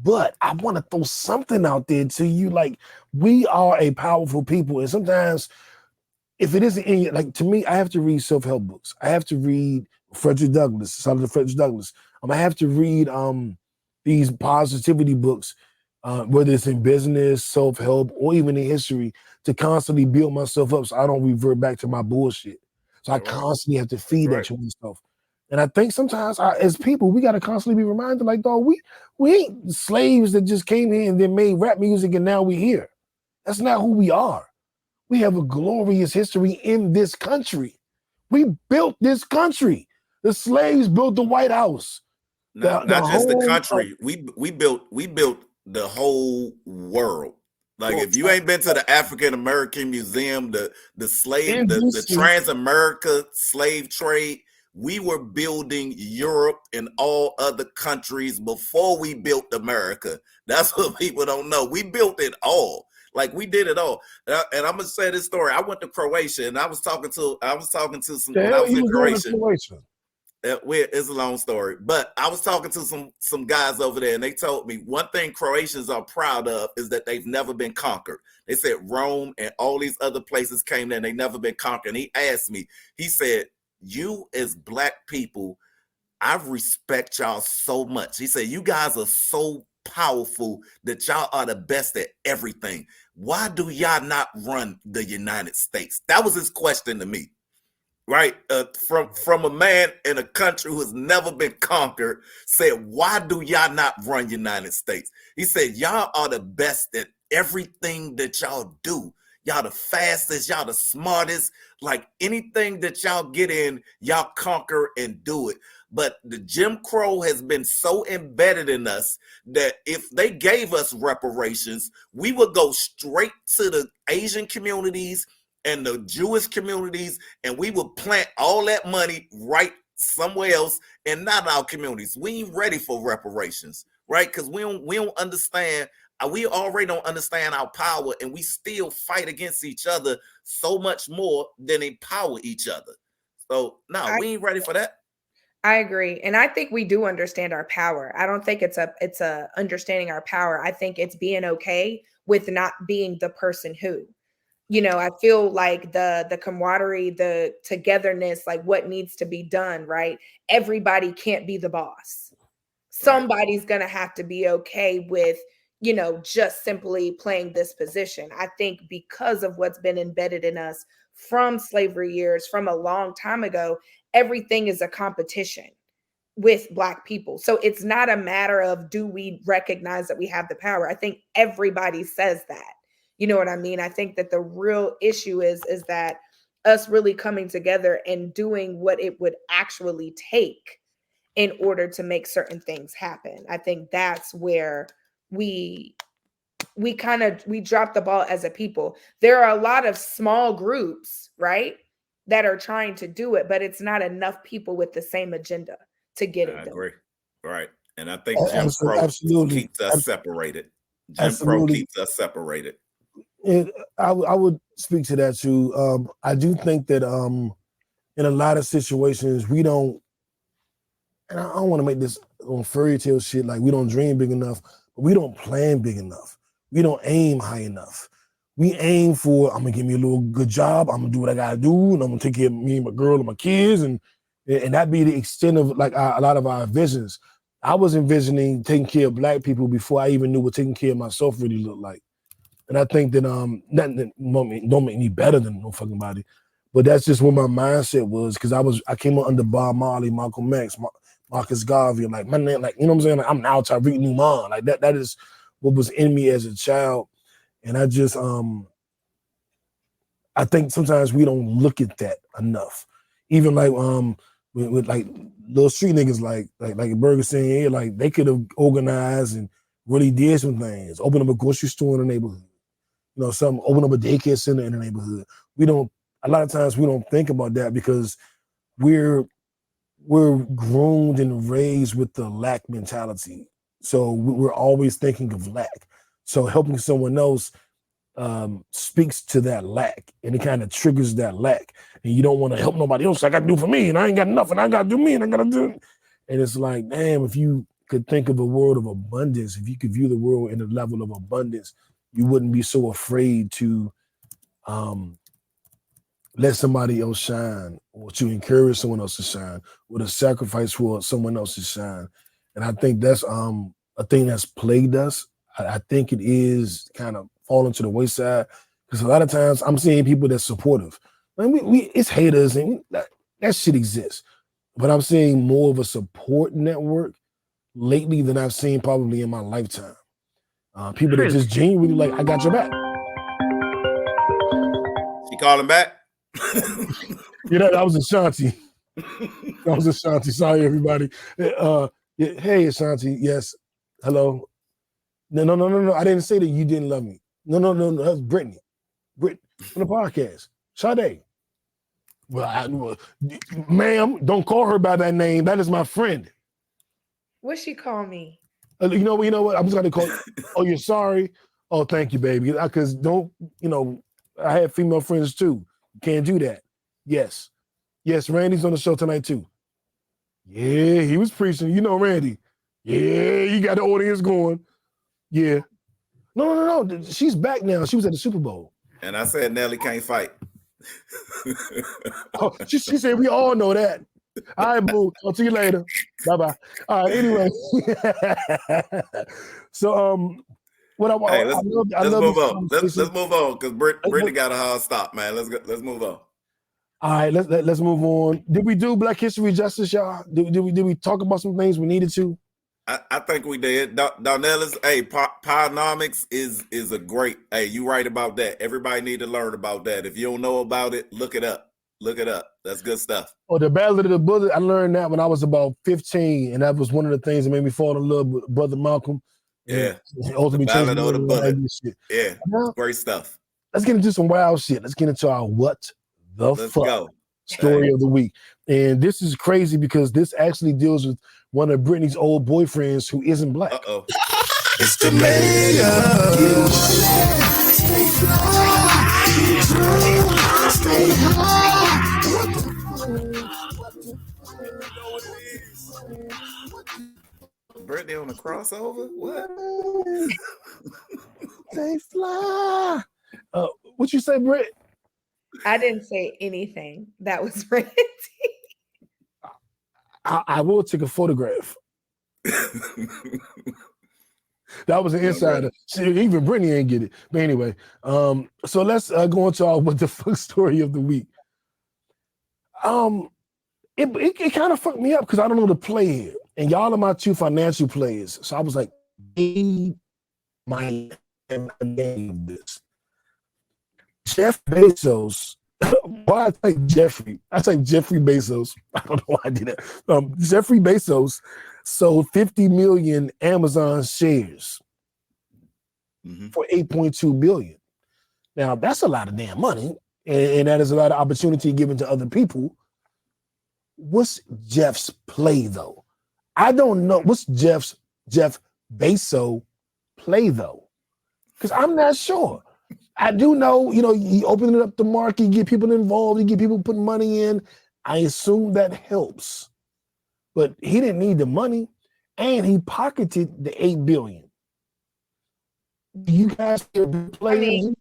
But I want to throw something out there to you. Like, we are a powerful people, and sometimes if it isn't in, like, to me, I have to read self-help books. I have to read Frederick Douglass, Senator Frederick Douglass. I have to read these positivity books, whether it's in business, self-help, or even in history, to constantly build myself up so I don't revert back to my bullshit. So I constantly have to feed that to myself. And I think sometimes as people, we got to constantly be reminded, like, dog, we ain't slaves that just came here and then made rap music and now we're here. That's not who we are. We have a glorious history in this country. We built this country. The slaves built the White House. Not just the country. We built the whole world. Like, if you ain't been to the African American Museum, the Trans-America slave trade, we were building Europe and all other countries before we built America. That's what people don't know. We built it all. Like, we did it all. And I'm gonna say this story. I went to Croatia and I was talking to some when I was in Croatia. It's a long story, but I was talking to some guys over there, and they told me one thing Croatians are proud of is that they've never been conquered. They said Rome and all these other places came there and they never been conquered. And he asked me, he said, you as Black people, I respect y'all so much. He said, you guys are so powerful that y'all are the best at everything. Why do y'all not run the United States? That was his question to me. Right, from a man in a country who has never been conquered, said, why do y'all not run United States? He said, y'all are the best at everything that y'all do. Y'all the fastest, y'all the smartest. Like, anything that y'all get in, y'all conquer and do it. But the Jim Crow has been so embedded in us that if they gave us reparations, we would go straight to the Asian communities and the Jewish communities, and we would plant all that money right somewhere else and not our communities. We ain't ready for reparations, right? Because we don't understand. We already don't understand our power, and we still fight against each other so much more than empower each other. So no, we ain't ready for that. I agree. And I think we do understand our power. I don't think it's a understanding our power. I think it's being okay with not being the person who. I feel like the camaraderie, the togetherness, like what needs to be done, right? Everybody can't be the boss. Somebody's going to have to be okay with, just simply playing this position. I think because of what's been embedded in us from slavery years, from a long time ago, everything is a competition with Black people. So it's not a matter of, do we recognize that we have the power? I think everybody says that. You know what I mean? I think that the real issue is that us really coming together and doing what it would actually take in order to make certain things happen. I think that's where we drop the ball as a people. There are a lot of small groups, right, that are trying to do it, but it's not enough people with the same agenda to get it done. I agree. Right. And I think Jim Crow keeps us separated. Jim Crow keeps us separated. And I would speak to that too. I do think that in a lot of situations we don't, and I don't want to make this on fairy tale shit like we don't dream big enough, but we don't plan big enough. We don't aim high enough. We aim for, I'm gonna give me a little good job, I'm gonna do what I gotta do, and I'm gonna take care of me and my girl and my kids, and that be the extent of like a lot of our visions. I was envisioning taking care of Black people before I even knew what taking care of myself really looked like. And I think that that don't make me better than no fucking body, but that's just what my mindset was, because I came up under Bob Marley, Malcolm X, Marcus Garvey, like my name, like, you know what I'm saying? Like, I'm now Tariq Newman. Like that is what was in me as a child. And I just I think sometimes we don't look at that enough. Even like with like little street niggas like Burger saying, yeah, like they could have organized and really did some things, open up a grocery store in the neighborhood. Open up a daycare center in the neighborhood. A lot of times we don't think about that because we're groomed and raised with the lack mentality. So we're always thinking of lack. So helping someone else speaks to that lack, and it kind of triggers that lack. And you don't want to help nobody else. I got to do for me, and I ain't got enough, and I got to do me, and I got to do. And it's like, damn, if you could think of a world of abundance, if you could view the world in a level of abundance, you wouldn't be so afraid to let somebody else shine, or to encourage someone else to shine, or to sacrifice for someone else's shine. And I think that's a thing that's plagued us. I think it is kind of falling to the wayside, because a lot of times I'm seeing people that's supportive. It's haters, and that shit exists. But I'm seeing more of a support network lately than I've seen probably in my lifetime. People that just genuinely like, I got your back. She calling back? Yeah, that was Ashanti. That was Ashanti. Sorry, everybody. Hey, Ashanti. Yes. Hello. No. I didn't say that you didn't love me. No. That's Brittany. From the podcast. Sade. Well, ma'am, don't call her by that name. That is my friend. What she call me? You know what? I'm just gonna call. Oh, you're sorry. Oh, thank you, baby. Because I have female friends too. You can't do that. Yes, Randy's on the show tonight too. Yeah, he was preaching. You know Randy. Yeah, he got the audience going. Yeah. No. She's back now. She was at the Super Bowl. And I said Nelly can't fight. Oh, she said we all know that. All right, boo. I'll see you later. Bye-bye. All right, anyway. So let's move on. Let's move on, because Brittany got a hard stop, man. Let's move on. All right, let's move on. Did we do Black History justice, y'all? Did we talk about some things we needed to? I think we did. Darnell is Podonomics is a great. Hey, you right about that. Everybody need to learn about that. If you don't know about it, look it up. That's good stuff. Oh, the Battle of the Bullet. I learned that when I was about 15, and that was one of the things that made me fall in love with Brother Malcolm. Yeah. Ultimately, Battle of the Bullet. Shit. Yeah. Great stuff. Let's get into some wild shit. Let's get into our what the fuck story of the week. And this is crazy because this actually deals with one of Britney's old boyfriends who isn't Black. Uh-oh. It's the mayor. Stay Brittany on the crossover? What? They fly. What you say, Britt? I didn't say anything. That was Randy. I will take a photograph. That was an insider. See, even Brittany ain't get it. But anyway, so let's go on to our what the fuck story of the week. It kind of fucked me up because I don't know the play here, and y'all are my two financial players. So I was like, they might have a game of this. Jeff Bezos. Why I think Jeffrey? I think Jeffrey Bezos. I don't know why I did that. Jeffrey Bezos sold 50 million Amazon shares for $8.2 billion. Now that's a lot of damn money, and that is a lot of opportunity given to other people. What's Jeff's play though? I don't know. What's Jeff Bezos play though? Because I'm not sure. I do know, he opened up the market, you get people involved, you get people putting money in. I assume that helps. But he didn't need the money, and he pocketed the $8 billion. You guys play.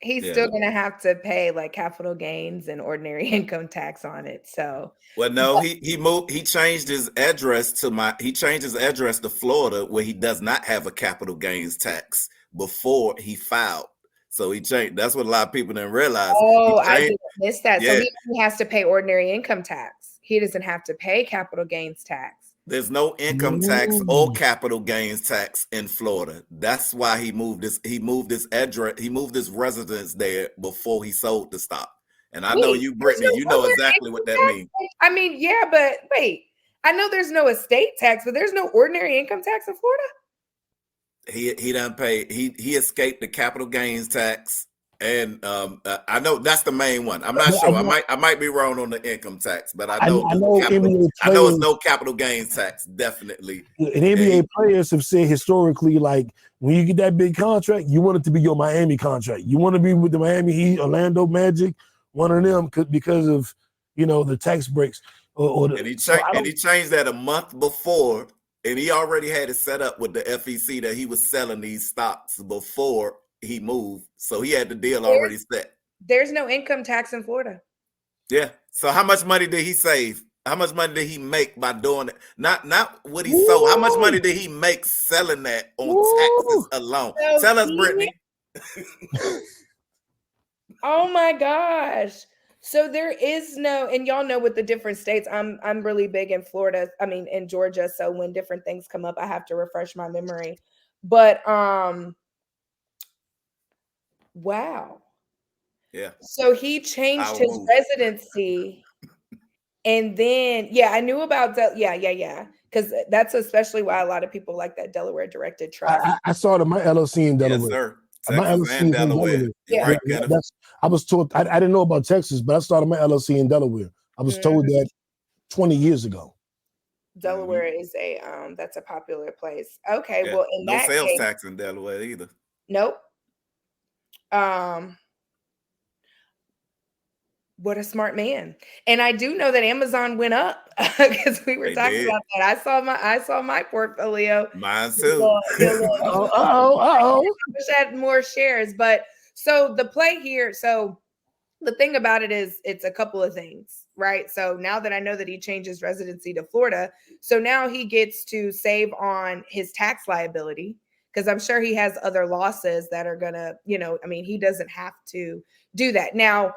He's still going to have to pay like capital gains and ordinary income tax on it. So, well, no, he changed his address to Florida, where he does not have a capital gains tax before he filed. So he changed. That's what a lot of people didn't realize. Oh, I didn't miss that. Yeah. So he has to pay ordinary income tax. He doesn't have to pay capital gains tax. There's no income tax or capital gains tax in Florida. That's why he moved his address. He moved his residence there before he sold the stock. And I know you, Brittany, you know exactly what that means. I mean, yeah, but wait. I know there's no estate tax, but there's no ordinary income tax in Florida. He doesn't pay. He escaped the capital gains tax, and I know that's the main one. I'm not sure. I might be wrong on the income tax, but I know it's no capital gains tax. Definitely. And NBA players have said historically, like when you get that big contract, you want it to be your Miami contract. You want to be with the Miami Heat, Orlando Magic, one of them, because of the tax breaks. And he changed that a month before. And he already had it set up with the FEC that he was selling these stocks before he moved. So he had the deal already set. There's no income tax in Florida. Yeah. So how much money did he save? How much money did he make by doing it? Not what he sold. How much money did he make selling that on taxes alone? So tell us, Brittany. Oh my gosh. So there is no, and y'all know with the different states, I'm really big in Florida, in Georgia. So when different things come up, I have to refresh my memory. But wow. Yeah. So he changed his residency. And then, I knew about that. Yeah. Because that's especially why a lot of people like that Delaware directed trust. I saw it in my LLC in Delaware. Yes, sir. My LLC in Delaware. Yeah. I was told, I didn't know about Texas, but I started my LLC in Delaware. I was told that 20 years ago. Delaware is that's a popular place. Okay, well, in no that sales case, tax in Delaware either. Nope. What a smart man. And I do know that Amazon went up because we were talking about that. I saw my portfolio. Mine too. I wish I had more shares. But so the play here, so the thing about it is it's a couple of things, right? So now that I know that he changed his residency to Florida, so now he gets to save on his tax liability because I'm sure he has other losses that are gonna, he doesn't have to do that. Now,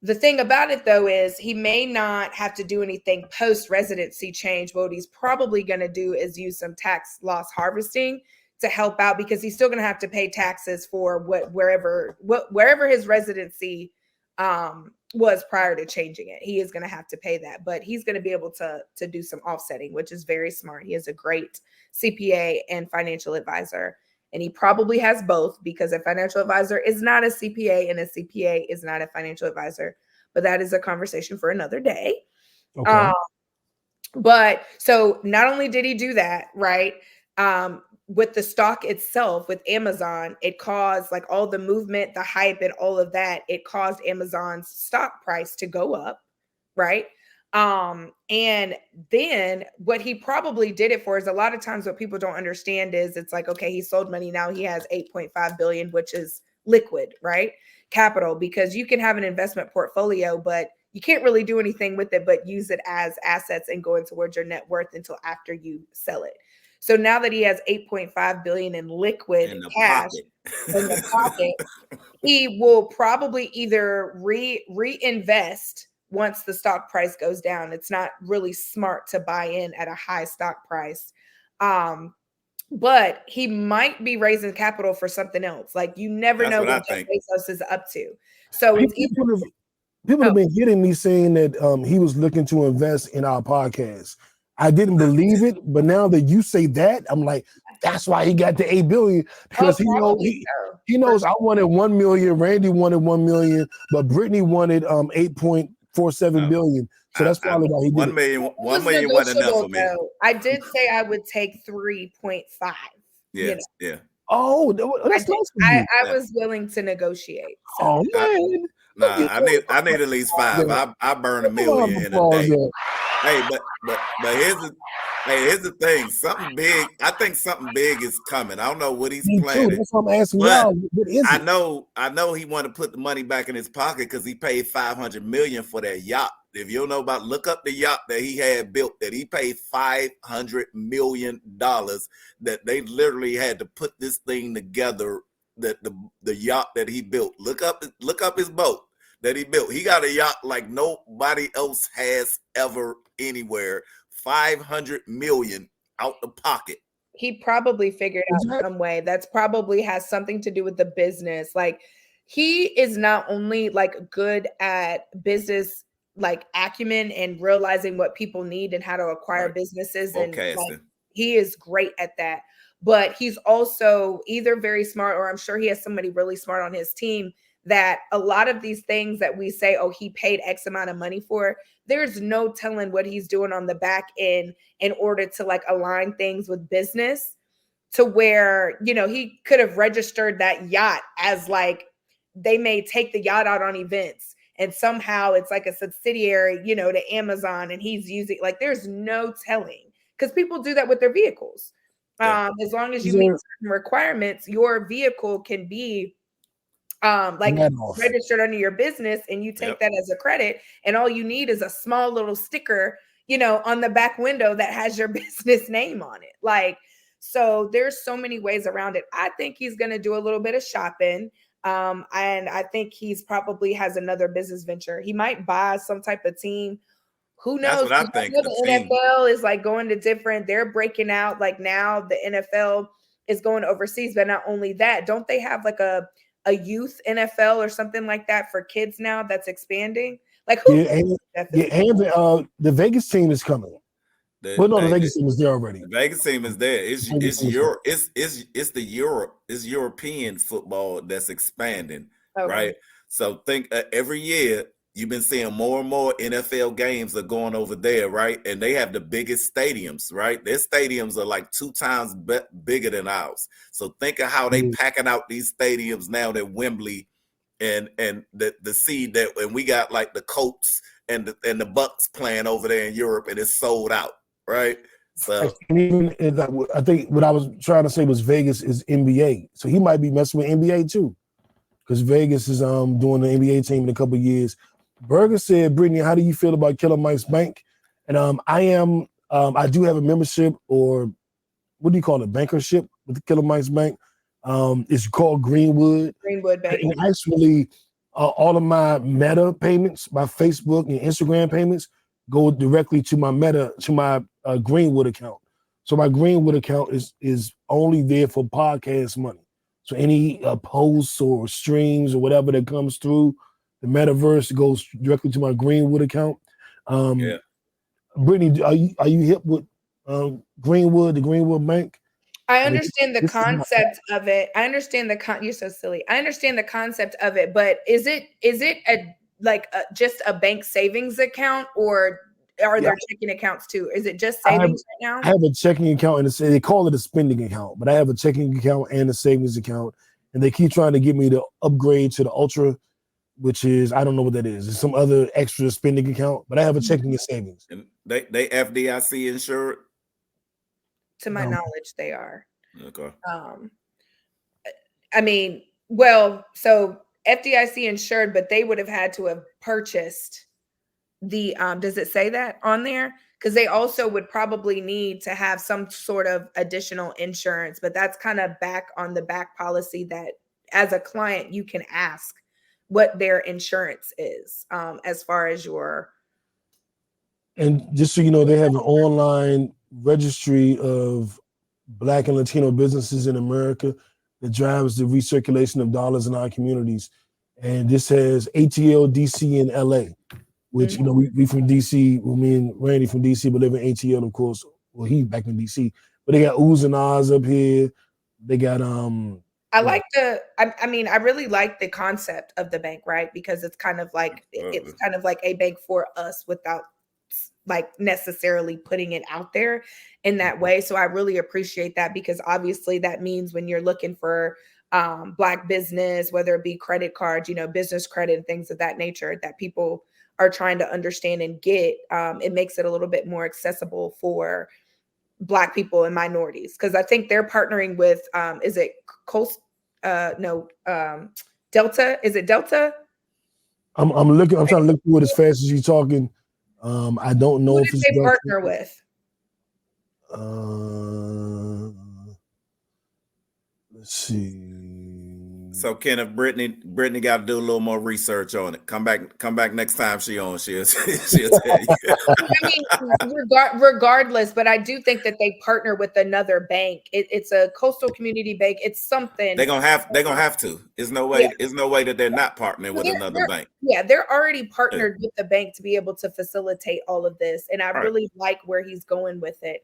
the thing about it, though, is he may not have to do anything post-residency change. What he's probably going to do is use some tax loss harvesting to help out because he's still going to have to pay taxes for wherever his residency was prior to changing it. He is going to have to pay that, but he's going to be able to do some offsetting, which is very smart. He is a great CPA and financial advisor. And he probably has both because a financial advisor is not a CPA and a CPA is not a financial advisor. But that is a conversation for another day. Okay. But so not only did he do that, right? With the stock itself, with Amazon, it caused like all the movement, the hype and all of that. It caused Amazon's stock price to go up, right? And then what he probably did it for is a lot of times what people don't understand is it's like, okay, he sold money. Now he has 8.5 billion, which is liquid, right? Capital, because you can have an investment portfolio, but you can't really do anything with it but use it as assets and going towards your net worth until after you sell it. So now that he has 8.5 billion in liquid In the cash pocket. in the pocket, he will probably either reinvest once the stock price goes down. It's not really smart to buy in at a high stock price. But he might be raising capital for something else. Like, you never That's know what I what Jeff think. Bezos is up to. So it's either People have been hitting me saying that he was looking to invest in our podcast. I didn't believe it, but now that you say that, I'm like, that's why he got the 8 billion, because he knows I wanted 1 million, Randy wanted 1 million, but Brittany wanted 8.47 billion. So that's probably why he did 1 it. million. It 1 was million wasn't enough for me. negotiable, though. I did say I would take 3.5. Yeah, yeah. Oh, that's nice of you. I was willing to negotiate. So. Oh man. Nah, I need at least 5. I burn $1 million in a day. Hey, but here's the thing. Something big. I think something big is coming. I don't know what he's planning. That's what I'm asking but y'all. What is it? I know he want to put the money back in his pocket because he paid $500 million for that yacht. If you don't know about, look up the yacht that he had built. That he paid $500 million. That they literally had to put this thing together. That the yacht that he built. Look up his boat that he built. He got a yacht like nobody else has ever anywhere. $500 million out the pocket. He probably figured out some way. That's probably has something to do with the business. Like, he is not only like good at business, like acumen and realizing what people need and how to acquire businesses, and like, he is great at that. But he's also either very smart, or I'm sure he has somebody really smart on his team, that a lot of these things that we say, oh, he paid X amount of money for, there's no telling what he's doing on the back end in order to like align things with business, to where, you know, he could have registered that yacht as like, they may take the yacht out on events and somehow it's like a subsidiary, you know, to Amazon, and he's using, like, there's no telling, because people do that with their vehicles. As long as you meet certain requirements, your vehicle can be like registered under your business, and you take that as a credit, and all you need is a small little sticker, you know, on the back window that has your business name on it. Like, so there's so many ways around it. I think he's going to do a little bit of shopping. And I think he's probably has another business venture. He might buy some type of team. Who knows? That's what I think. The NFL is like going to different, they're breaking out. Like, now the NFL is going overseas, but not only that, don't they have like a youth NFL or something like that for kids now that's expanding? Like, who? The Vegas team is coming. The Vegas team is there already. The Vegas team is there. It's European football that's expanding, right? So think every year you've been seeing more and more NFL games are going over there, right? And they have the biggest stadiums, right? Their stadiums are like 2 times bigger than ours. So think of how they packing out these stadiums now that Wembley and the seed that, and we got like the Colts and the Bucks playing over there in Europe, and it's sold out, right? So I think what I was trying to say was Vegas is NBA, so he might be messing with NBA too, because Vegas is doing the NBA team in a couple of years. Berger said, Brittany, how do you feel about Killer Mike's Bank? And I do have a membership, or what do you call it, bankership with the Killer Mike's Bank. It's called Greenwood Bank. And actually, all of my Meta payments, my Facebook and Instagram payments, go directly to my Greenwood account. So my Greenwood account is only there for podcast money. So any posts or streams or whatever that comes through the metaverse goes directly to my Greenwood account. Brittany, are you hip with Greenwood, the Greenwood Bank? I understand the concept of it. I understand you're so silly. I understand the concept of it, but is it just a bank savings account, or are there checking accounts too? Is it just savings right now? I have a checking account, and they call it a spending account, but I have a checking account and a savings account, and they keep trying to get me to upgrade to the Ultra, which is, I don't know what that is. It's some other extra spending account, but I have a checking and savings. And they FDIC insured? To my knowledge, they are. Okay. I mean, Well, so FDIC insured, but they would have had to have purchased the does it say that on there? Because they also would probably need to have some sort of additional insurance, but that's kind of back on the back policy that as a client you can ask what their insurance is as far as your And just so you know, they have an online registry of Black and Latino businesses in America that drives the recirculation of dollars in our communities. And this has ATL, DC, and LA, which, you know, we from DC, well, me and Randy from DC, but live in ATL, of course. Well, he's back in DC. But they got Oohs and Ahs up here. They got I like I mean, I really like the concept of the bank, right? Because it's kind of like it's kind of like a bank for us without like necessarily putting it out there in that way. So I really appreciate that because obviously that means when you're looking for Black business, whether it be credit cards, you know, business credit and things of that nature that people are trying to understand and get, it makes it a little bit more accessible for Black people and minorities. Because I think they're partnering with, is it Coast? Delta? Is it Delta? I'm looking. I'm trying to look through it as fast as you're talking. I don't know if Who did it's they partner with? Let's see. So Kenneth, Brittany got to do a little more research on it. Come back next time she'll tell you. I mean, regardless, but I do think that they partner with another bank. It's a coastal community bank. It's something. They're gonna have to. There's no way. There's no way that they're not partnering with another bank. Yeah, they're already partnered with the bank to be able to facilitate all of this, and I really like where he's going with it.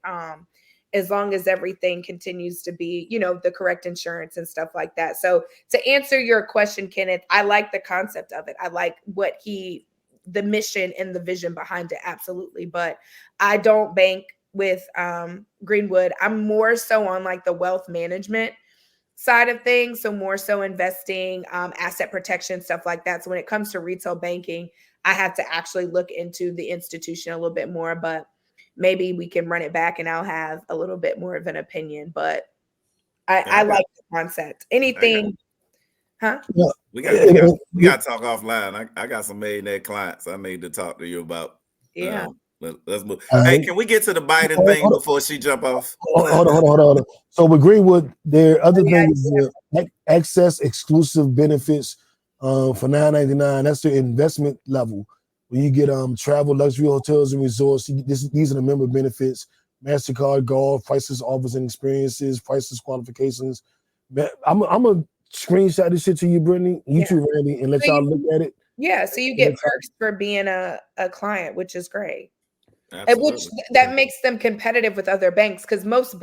As long as everything continues to be, you know, the correct insurance and stuff like that. So to answer your question, Kenneth, I like the concept of it. I like the mission and the vision behind it. Absolutely. But I don't bank with Greenwood. I'm more so on like the wealth management side of things. So more so investing, asset protection, stuff like that. So when it comes to retail banking, I have to actually look into the institution a little bit more, but maybe we can run it back and I'll have a little bit more of an opinion, but I like the concept. Anything, huh? We got to talk offline. I got some millionaire clients I need to talk to you about. Yeah. Let's move. Hey, can we get to the Biden thing before she jump off? Hold on. So with Greenwood, their other thing is access exclusive benefits for $9.99. That's the investment level. When you get travel, luxury hotels and resorts, these are the member benefits. MasterCard, golf, prices, offers, and experiences, prices, qualifications. I'm gonna screenshot this shit to you, Brittany, you too, Randy, and let y'all look at it. Yeah, so you get perks for being a client, which is great. Absolutely. Which that makes them competitive with other banks because most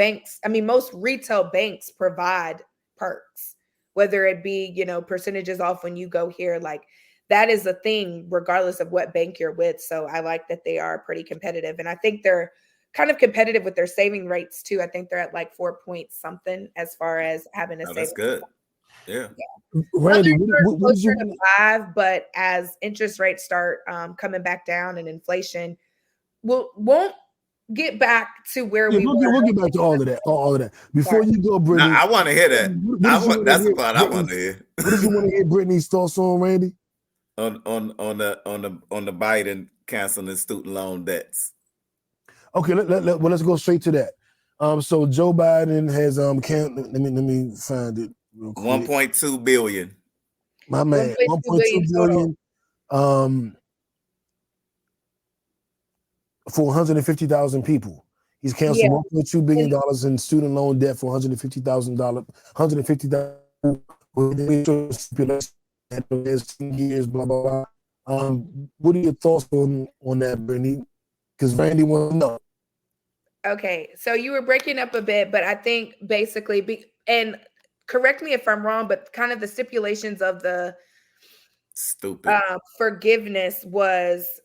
retail banks provide perks, whether it be, you know, percentages off when you go here, like that is a thing regardless of what bank you're with. So I like that they are pretty competitive. And I think they're kind of competitive with their saving rates too. I think they're at like 4 point something as far as having a saving. That's good. Yeah. Randy, what did you to 5, but as interest rates start coming back down and inflation won't get back to where we were. We'll get back to all of that. Before you go, Brittany. I want to hear that. That's the part I want to hear. What did you want to hear Brittany's thoughts on, Randy? On the Biden canceling student loan debts. Okay, let's go straight to that. So Joe Biden has let me find it real quick. 1.2 billion. My man, 1.2 billion. For 150,000 people. He's canceled $1.2 billion in student loan debt for $150,000. 150,000 years, blah, blah, blah. What are your thoughts on that, Brittany? Because Randy wants to know. Okay, so you were breaking up a bit, but I think basically, and correct me if I'm wrong, but kind of the stipulations of the forgiveness was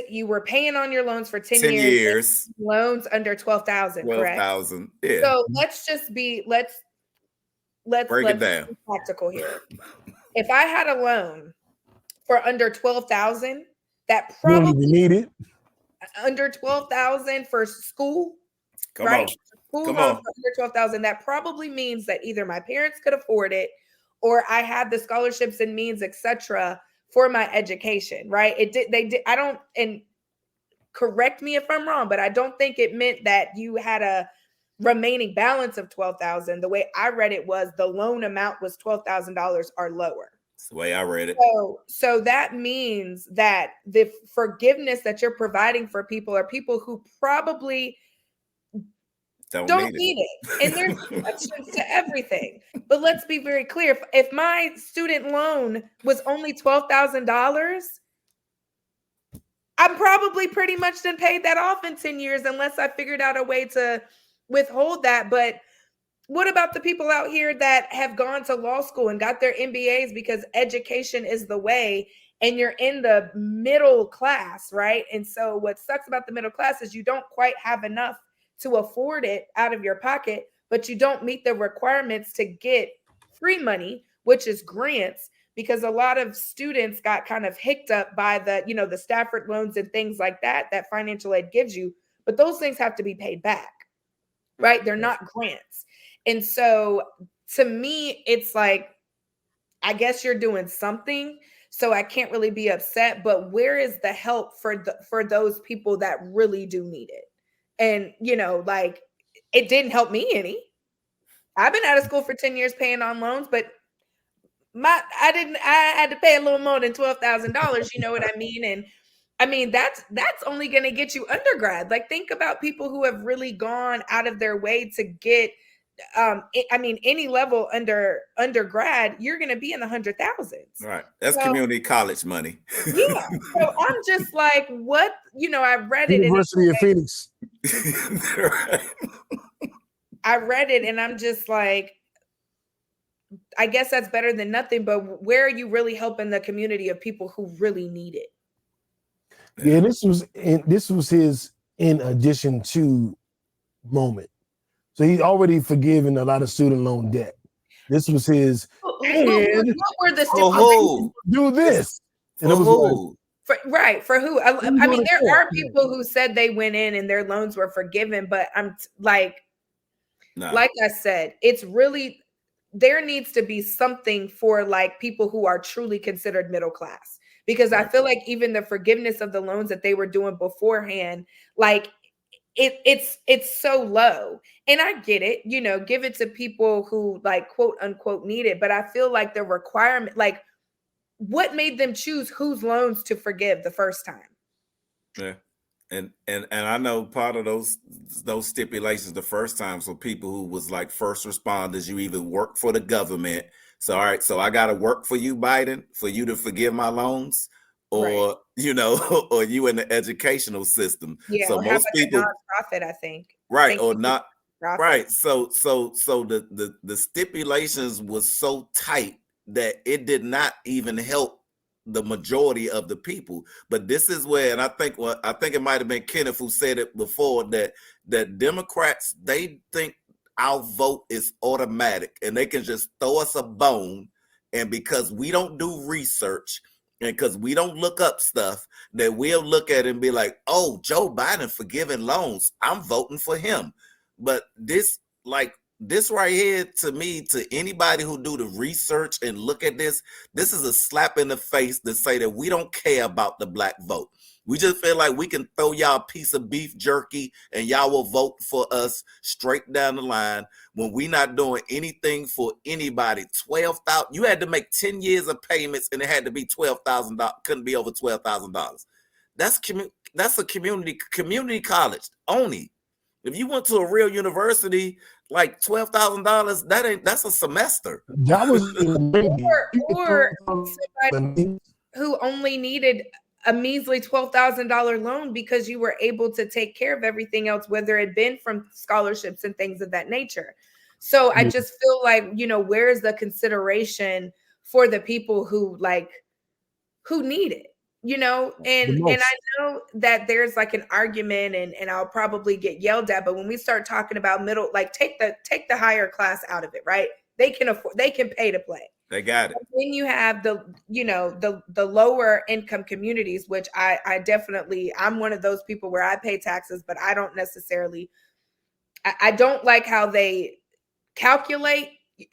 you were paying on your loans for 10 years. Loans under 12,000, correct? 12,000, yeah. So let's break it down. Be practical here. If I had a loan for under 12,000, that probably needed under 12,000 for school. Come on. School loan for under 12,000. That probably means that either my parents could afford it or I had the scholarships and means, etc., for my education, right? I don't, and correct me if I'm wrong, but I don't think it meant that you had a remaining balance of $12,000. The way I read it was the loan amount was $12,000 or lower. That's the way I read it. So that means that the forgiveness that you're providing for people are people who probably don't need it. And there's exceptions to everything. But let's be very clear. If my student loan was only $12,000, I'm probably pretty much done paid that off in 10 years unless I figured out a way to withhold that. But what about the people out here that have gone to law school and got their MBAs because education is the way, and you're in the middle class, right? And so what sucks about the middle class is you don't quite have enough to afford it out of your pocket, but you don't meet the requirements to get free money, which is grants, because a lot of students got kind of hicked up by the Stafford loans and things like that financial aid gives you, but those things have to be paid back, right? They're not grants. And so to me, it's like, I guess you're doing something, so I can't really be upset, but where is the help for those people that really do need it? And, like, it didn't help me any. I've been out of school for 10 years paying on loans, but I had to pay a little more than $12,000, you know what I mean? And I mean, that's only going to get you undergrad. Like, think about people who have really gone out of their way to get, any level undergrad, you're going to be in the 100,000s. Right. That's community college money. Yeah. So I'm just like, what, I read it. University of Phoenix. Right. I read it and I'm just like, I guess that's better than nothing, but where are you really helping the community of people who really need it? Yeah, this was his in addition to moment. So he's already forgiven a lot of student loan debt. This was his. What were the stipulations? Do this. And it was like, for who? I mean, there are people who said they went in and their loans were forgiven, but I'm like I said, it's really, there needs to be something for like people who are truly considered middle class, because I feel like even the forgiveness of the loans that they were doing beforehand, like it's so low. And I get it, give it to people who like quote unquote need it. But I feel like the requirement, like what made them choose whose loans to forgive the first time? Yeah. And I know part of those stipulations the first time. So people who was like first responders, you either work for the government. So, all right, so I got to work for you, Biden, for you to forgive my loans, or, right. Or you in the educational system. Yeah. So most people, nonprofit, I think. Right. Or not. Profit. Right. So the stipulations was so tight that it did not even help the majority of the people. But this is where, and I think it might have been Kenneth who said it before, that Democrats, they think our vote is automatic and they can just throw us a bone, and because we don't do research and because we don't look up stuff, that we'll look at it and be like, oh, Joe Biden forgiving loans, I'm voting for him. But this right here, to me, to anybody who do the research and look at this is a slap in the face to say that we don't care about the black vote. We just feel like we can throw y'all a piece of beef jerky and y'all will vote for us straight down the line when we not doing anything for anybody. 12,000. You had to make 10 years of payments and it had to be $12,000. Couldn't be over $12,000. That's a community college only. If you went to a real university, like $12,000, that's a semester. That was or somebody who only needed a measly $12,000 loan because you were able to take care of everything else, whether it been from scholarships and things of that nature. So I just feel like, where's the consideration for the people who need it? And I know that there's like an argument and I'll probably get yelled at, but when we start talking about middle, like take the higher class out of it, right? They can afford, they can pay to play. They got it. Then you have the lower income communities, which I definitely, I'm one of those people where I pay taxes, but I don't necessarily, I don't like how they calculate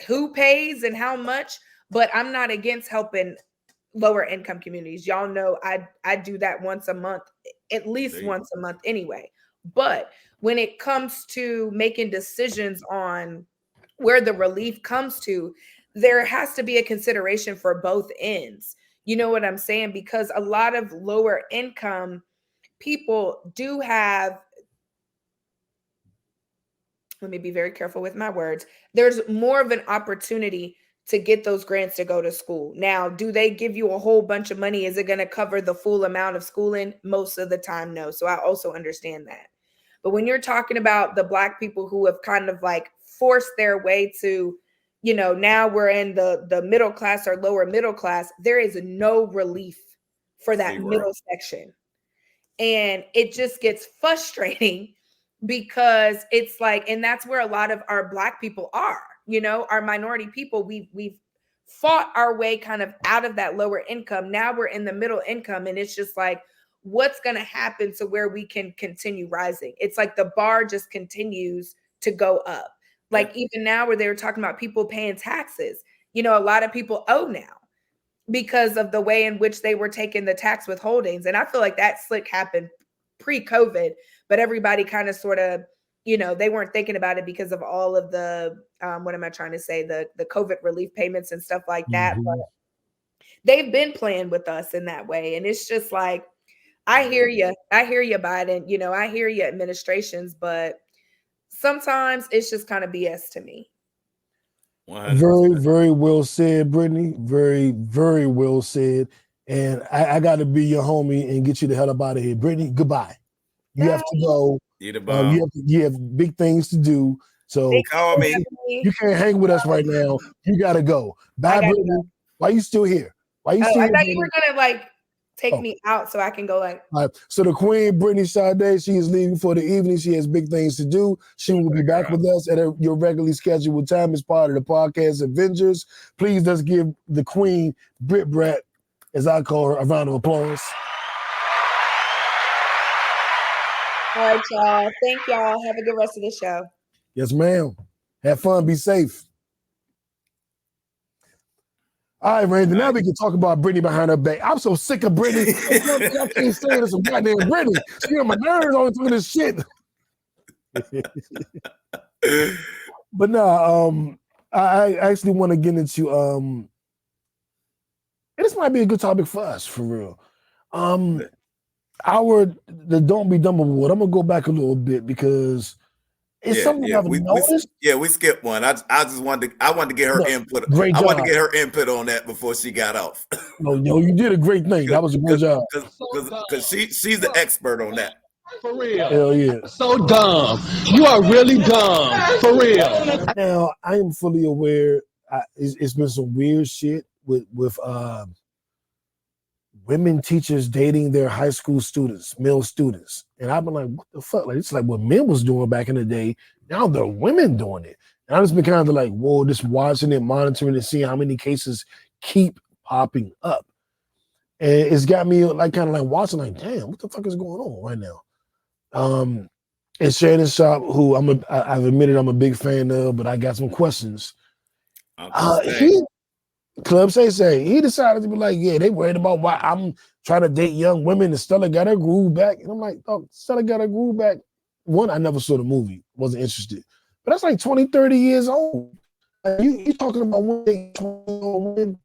who pays and how much. but I'm not against helping lower income communities. Y'all know I do that once a month, at least once a month anyway. But when it comes to making decisions on where the relief comes to, there has to be a consideration for both ends. You know what I'm saying? Because a lot of lower income people do have, let me be very careful with my words, there's more of an opportunity to get those grants to go to school. Now, do they give you a whole bunch of money? Is it going to cover the full amount of schooling? Most of the time, no. So I also understand that. But when you're talking about the Black people who have kind of like forced their way to, you know, now we're in the middle class or lower middle class, there is no relief for that middle section. And it just gets frustrating because it's like, and that's where a lot of our Black people are, you know, our minority people. We've fought our way kind of out of that lower income. Now we're in the middle income, and it's just like, what's going to happen to where we can continue rising? It's like the bar just continues to go up. Like even now where they were talking about people paying taxes, you know, a lot of people owe now because of the way in which they were taking the tax withholdings. And I feel like that slick happened pre-COVID, but everybody kind of sort of, you know, they weren't thinking about it because of all of the, what am I trying to say? The COVID relief payments and stuff like that. But they've been playing with us in that way. And it's just like, I hear you, Biden, you know, I hear you, administrations, but sometimes it's just kind of BS to me. 100%. Very, very well said, Brittany. Very, very well said. And I got to be your homie and get you the hell up out of here. Brittany, goodbye. You have to go. You have big things to do. So call me. You can't hang with us right now. You got to go. Bye, Brittany. Go. Why are you still here? Why are you still I here? thought you were going to like take me out so I can go like. So the Queen, Brittany Sade, she is leaving for the evening. She has big things to do. She will be back with us at your regularly scheduled time as part of the podcast Avengers. Please let's give the Queen, Brit Brat, as I call her, a round of applause. All right, y'all. Thank y'all. Have a good rest of the show. Yes, ma'am. Have fun. Be safe. All right, Randy. Now we can talk about Brittany behind her back. I'm so sick of Brittany. I can't say this some goddamn Brittany. She on my nerves on doing this shit. But no, I actually want to get into and this might be a good topic for us, for real. The Don't Be Dumb Award. I'm gonna go back a little bit because it's something I've noticed. We skipped one. I wanted to get her input. Great job. I wanted to get her input on that before she got off. No, you did a great thing. That was a great job. Because she's the expert on that. For real. Hell yeah. So dumb. You are really dumb. For real. Now, I am fully aware it's been some weird shit with women teachers dating their high school students, male students. And I've been like, what the fuck? Like, it's like what men was doing back in the day. Now the women doing it. And I've just been kind of like, whoa, just watching it, monitoring and seeing how many cases keep popping up. And it's got me like kind of like watching, like, damn, what the fuck is going on right now? And Shannon Sharp, who I've admitted I'm a big fan of, but I got some questions. Club Say, he decided to be like, yeah, they worried about why I'm trying to date young women and Stella got her groove back. And I'm like, oh, Stella got her groove back. One, I never saw the movie, wasn't interested. But that's like 20, 30 years old. You talking about women, 20,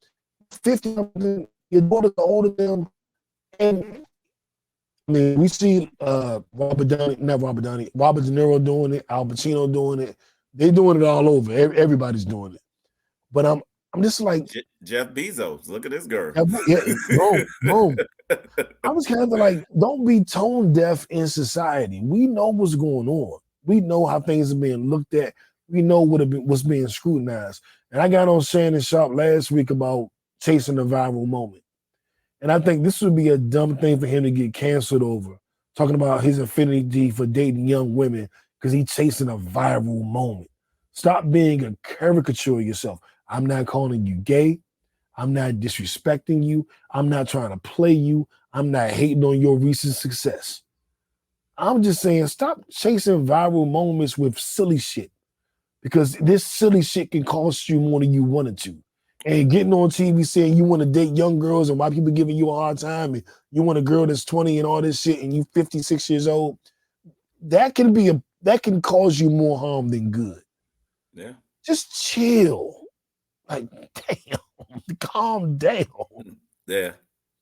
50, your daughters are older than them. And I mean, we see Robert De Niro doing it, Al Pacino doing it. They're doing it all over. Everybody's doing it. But I'm just like Jeff Bezos. Look at this girl. Yeah, boom. I was kind of like, don't be tone deaf in society. We know what's going on. We know how things are being looked at. We know what's being scrutinized. And I got on Shannon Sharp last week about chasing the viral moment. And I think this would be a dumb thing for him to get canceled over, talking about his affinity for dating young women because he's chasing a viral moment. Stop being a caricature of yourself. I'm not calling you gay. I'm not disrespecting you. I'm not trying to play you. I'm not hating on your recent success. I'm just saying stop chasing viral moments with silly shit because this silly shit can cost you more than you wanted to. And getting on TV saying you want to date young girls and why people giving you a hard time and you want a girl that's 20 and all this shit and you 56 years old, that can cause you more harm than good. Yeah. Just chill. Like, damn, calm down. Yeah.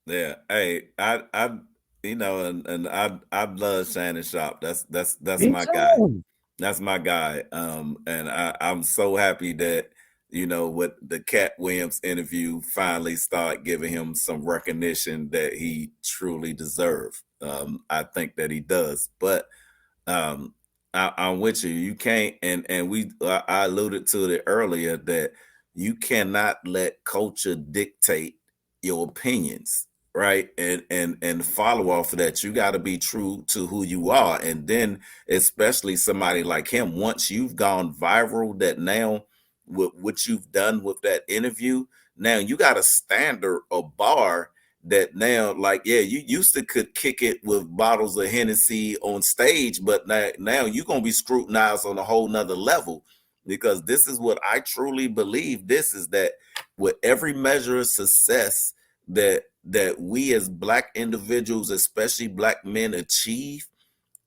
Yeah. Hey, I you know, and I love Shannon Sharp. That's Me my guy. too. That's my guy. And I'm so happy that, you know, with the Cat Williams interview finally start giving him some recognition that he truly deserves. I think that he does. But I'm with you. You can't, and I alluded to it earlier that you cannot let culture dictate your opinions, right? And follow off of that. You got to be true to who you are, and then especially somebody like him. Once you've gone viral, that now with what you've done with that interview, now you got a standard, a bar that now, like, yeah, you used to could kick it with bottles of Hennessy on stage, but now you're going to be scrutinized on a whole nother level, because this is what I truly believe. This is that with every measure of success that we as Black individuals, especially Black men, achieve,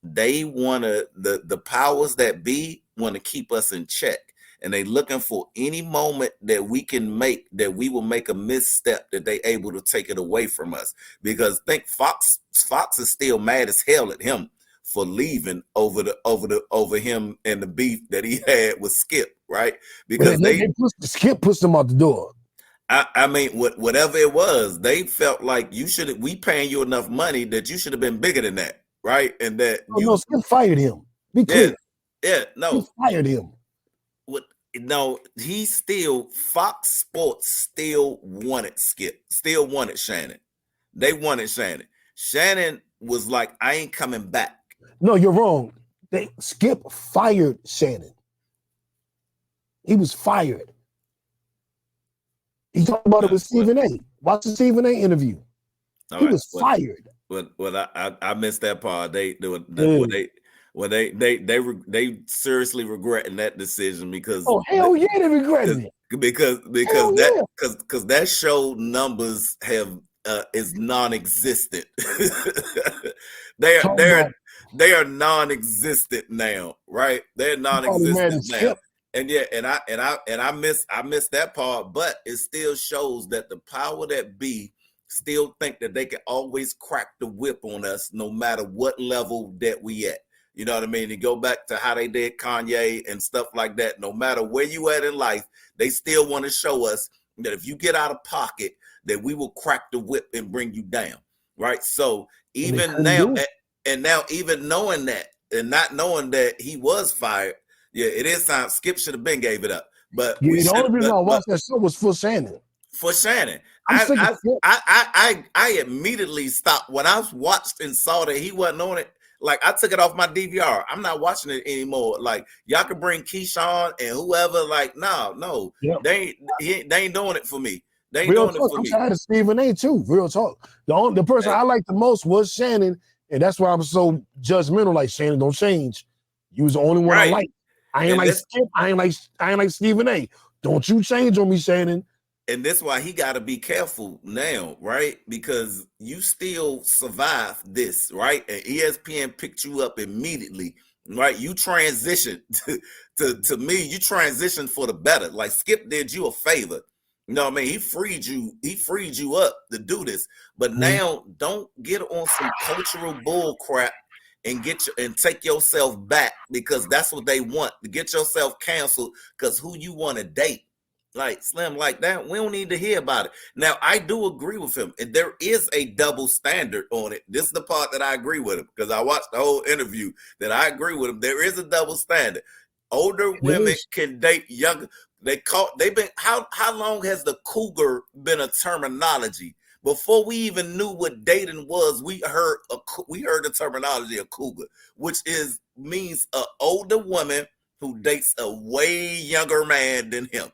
they want to, the powers that be want to keep us in check. And they looking for any moment that we can make, that we will make a misstep, that they able to take it away from us. Because think Fox is still mad as hell at him for leaving over him and the beef that he had with Skip, right? Because Skip pushed him out the door. I mean, whatever it was, they felt like we paying you enough money that you should have been bigger than that, right? And that Skip fired him. Be clear. Yeah, no. He fired him. No, Fox Sports still wanted Skip, still wanted Shannon. They wanted Shannon. Shannon was like, I ain't coming back. No, you're wrong. Skip fired Shannon. He was fired. He talked about it with Stephen A. Watch the Stephen A. interview. He was fired. Well, I missed that part. They seriously regretting that decision, because hell yeah, they regretting it. Because that show numbers have is non-existent. they are non-existent now, right? They're non-existent now. And yeah, I miss that part, but it still shows that the power that be still think that they can always crack the whip on us no matter what level that we at. You know what I mean? And go back to how they did Kanye and stuff like that. No matter where you at in life, they still want to show us that if you get out of pocket, that we will crack the whip and bring you down, right? So even now, and now even knowing that and not knowing that he was fired, yeah, it is time. Skip should have been gave it up. But the only reason I watched that show was for Shannon. For Shannon. I immediately stopped when I watched and saw that he wasn't on it. Like, I took it off my DVR. I'm not watching it anymore. Like, y'all can bring Keyshawn and whoever. Like, no, yep. They ain't doing it for me. They ain't doing it for me. I'm tired of Stephen A. too. Real talk. The person I liked the most was Shannon, and that's why I was so judgmental. Like, Shannon, don't change. You was the only one I liked. I ain't like Skip. I ain't like Stephen A. Don't you change on me, Shannon. And that's why he got to be careful now, right? Because you still survived this, right? And ESPN picked you up immediately, right? You transitioned to me. You transitioned for the better. Like, Skip did you a favor. You know what I mean? He freed you up to do this. But now don't get on some cultural bull crap and take yourself back, because that's what they want, to get yourself canceled because who you want to date. Like, Slim, like that, we don't need to hear about it. Now, I do agree with him, and there is a double standard on it. This is the part that I agree with him, because I watched the whole interview, that I agree with him. There is a double standard. Older women can date younger. How long has the cougar been a terminology? Before we even knew what dating was, we heard the terminology of cougar, which means an older woman who dates a way younger man than him.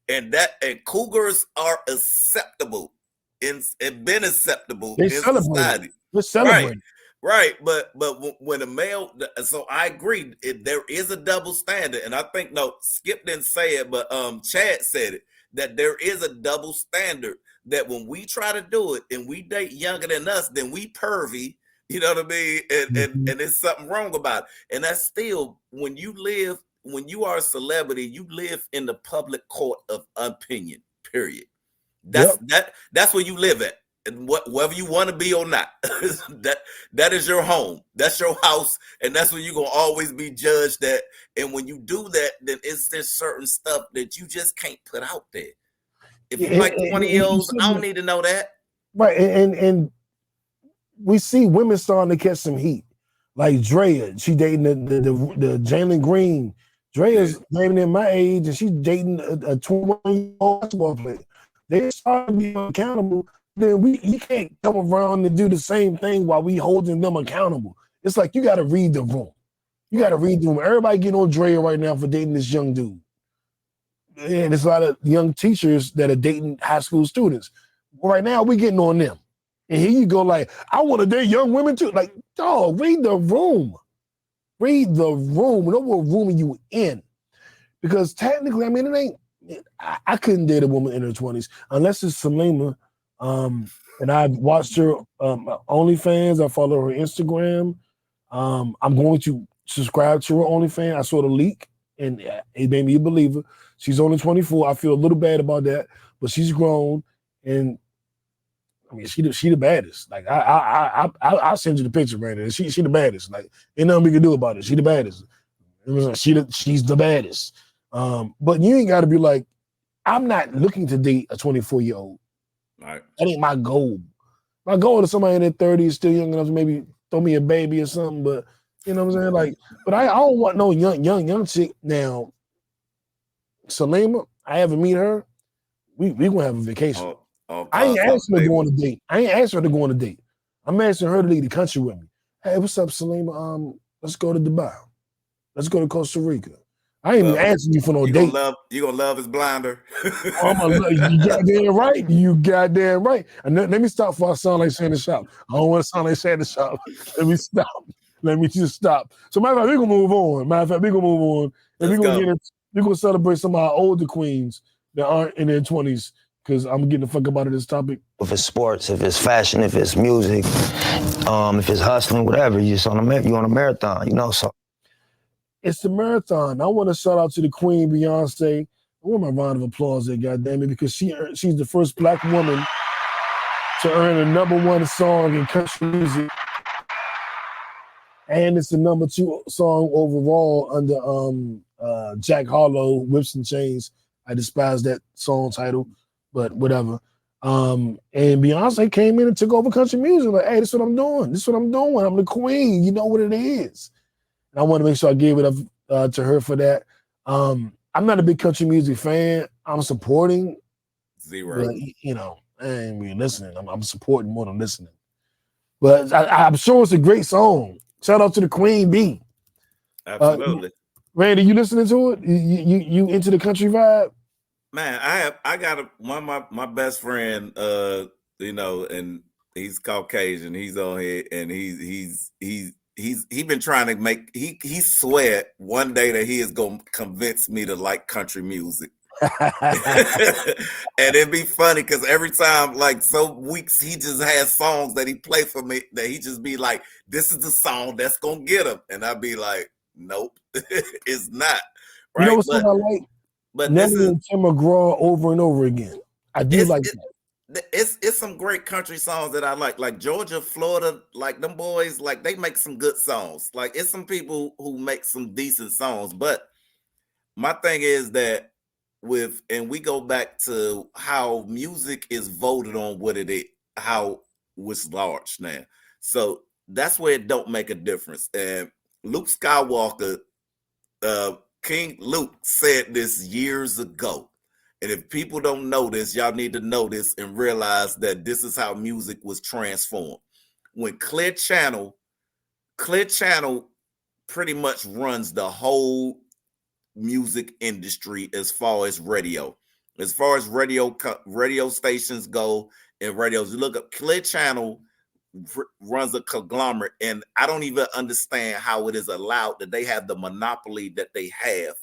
And cougars are acceptable and been acceptable in society. We're celebrating. Right. But when a male, so I agree, there is a double standard. And I think, no, Skip didn't say it, but Chad said it, that there is a double standard, that when we try to do it and we date younger than us, then we pervy, you know what I mean? And there's something wrong about it. And that's still, when you are a celebrity, you live in the public court of opinion, period. That's where you live at. And whether you want to be or not, that is your home, that's your house, and that's where you're gonna always be judged at. And when you do that, then there's certain stuff that you just can't put out there. If you like 20-year-olds, I don't need to know that. Right, and we see women starting to catch some heat, like Drea. She dating the Jalen Green. Drea's dating in my age, and she's dating a 21-year-old basketball player. They start to be accountable. Then you can't come around and do the same thing while we holding them accountable. It's like you got to read the room. You got to read the room. Everybody getting on Drea right now for dating this young dude. And there's a lot of young teachers that are dating high school students. Right now, we're getting on them. And here you go, like, I want to date young women too. Like, dog, read the room. Read the room. Know what room are you in? Because technically, I mean, it ain't, I couldn't date a woman in her 20s unless it's Selena. And I watched her OnlyFans. I follow her Instagram. I'm going to subscribe to her OnlyFans. I saw the leak, and it made me a believer. She's only 24. I feel a little bad about that, but she's grown, and I mean, she the baddest. Like I'll send you the picture, Brandon. She the baddest. Like ain't nothing we can do about it. She the baddest. She's the baddest. But you ain't got to be like, I'm not looking to date a 24-year-old. Right. That ain't my goal. My goal is somebody in their 30s, still young enough to maybe throw me a baby or something. But you know what I'm saying? Like, but I don't want no young chick. Now, Selena, I haven't meet her. We gonna have a vacation. I ain't asking her to go on a date. I ain't asking her to go on a date. I'm asking her to leave the country with me. Hey, what's up, Selena? Let's go to Dubai. Let's go to Costa Rica. I ain't even asking you for no date. You gonna love his blinder. You goddamn right. You goddamn right. And let me stop before I sound like Shannon Sharp. I don't want to sound like Shannon Sharp. Let me stop. Let me just stop. So matter of fact, we're gonna move on. And we're gonna celebrate some of our older queens that aren't in their 20s, because I'm getting the fuck up out of this topic. If it's sports, if it's fashion, if it's music, if it's hustling, whatever, you're on a marathon, you know. So it's the marathon. I want to shout out to the Queen Beyonce. I want my round of applause there, goddammit, because she's the first Black woman to earn a #1 song in country music, and it's the #2 song overall under Jack Harlow, Whips and Chains. I despise that song title, but whatever. And Beyonce came in and took over country music. Like, hey, this is what I'm doing. This is what I'm doing. I'm the queen. You know what it is. And I want to make sure I gave it up to her for that. I'm not a big country music fan. I'm supporting. Zero. But, you know, I ain't really listening. I'm supporting more than listening. But I'm sure it's a great song. Shout out to the Queen Bee. Absolutely. Randy, you listening to it? You into the country vibe? Man, I got one of my best friend, you know, and he's Caucasian. He's on here, and he's been trying to make he swear one day that he is gonna convince me to like country music. And it'd be funny because every time, like, some weeks he just has songs that he play for me that he just be like, this is the song that's gonna get him, and I'd be like, nope, it's not. Right? You know what song I like? But Nelly and Tim McGraw over and over again. I do like that. It's some great country songs that I like Georgia, Florida, like them boys, like they make some good songs. Like it's some people who make some decent songs. But my thing is that and we go back to how music is voted on what it is, how it's large now. So that's where it don't make a difference. And Luke Skywalker, King Luke said this years ago. And if people don't know this, y'all need to know this and realize that this is how music was transformed. When Clear Channel pretty much runs the whole music industry as far as radio. As far as radio stations go and radios, you look up Clear Channel runs a conglomerate, and I don't even understand how it is allowed that they have the monopoly that they have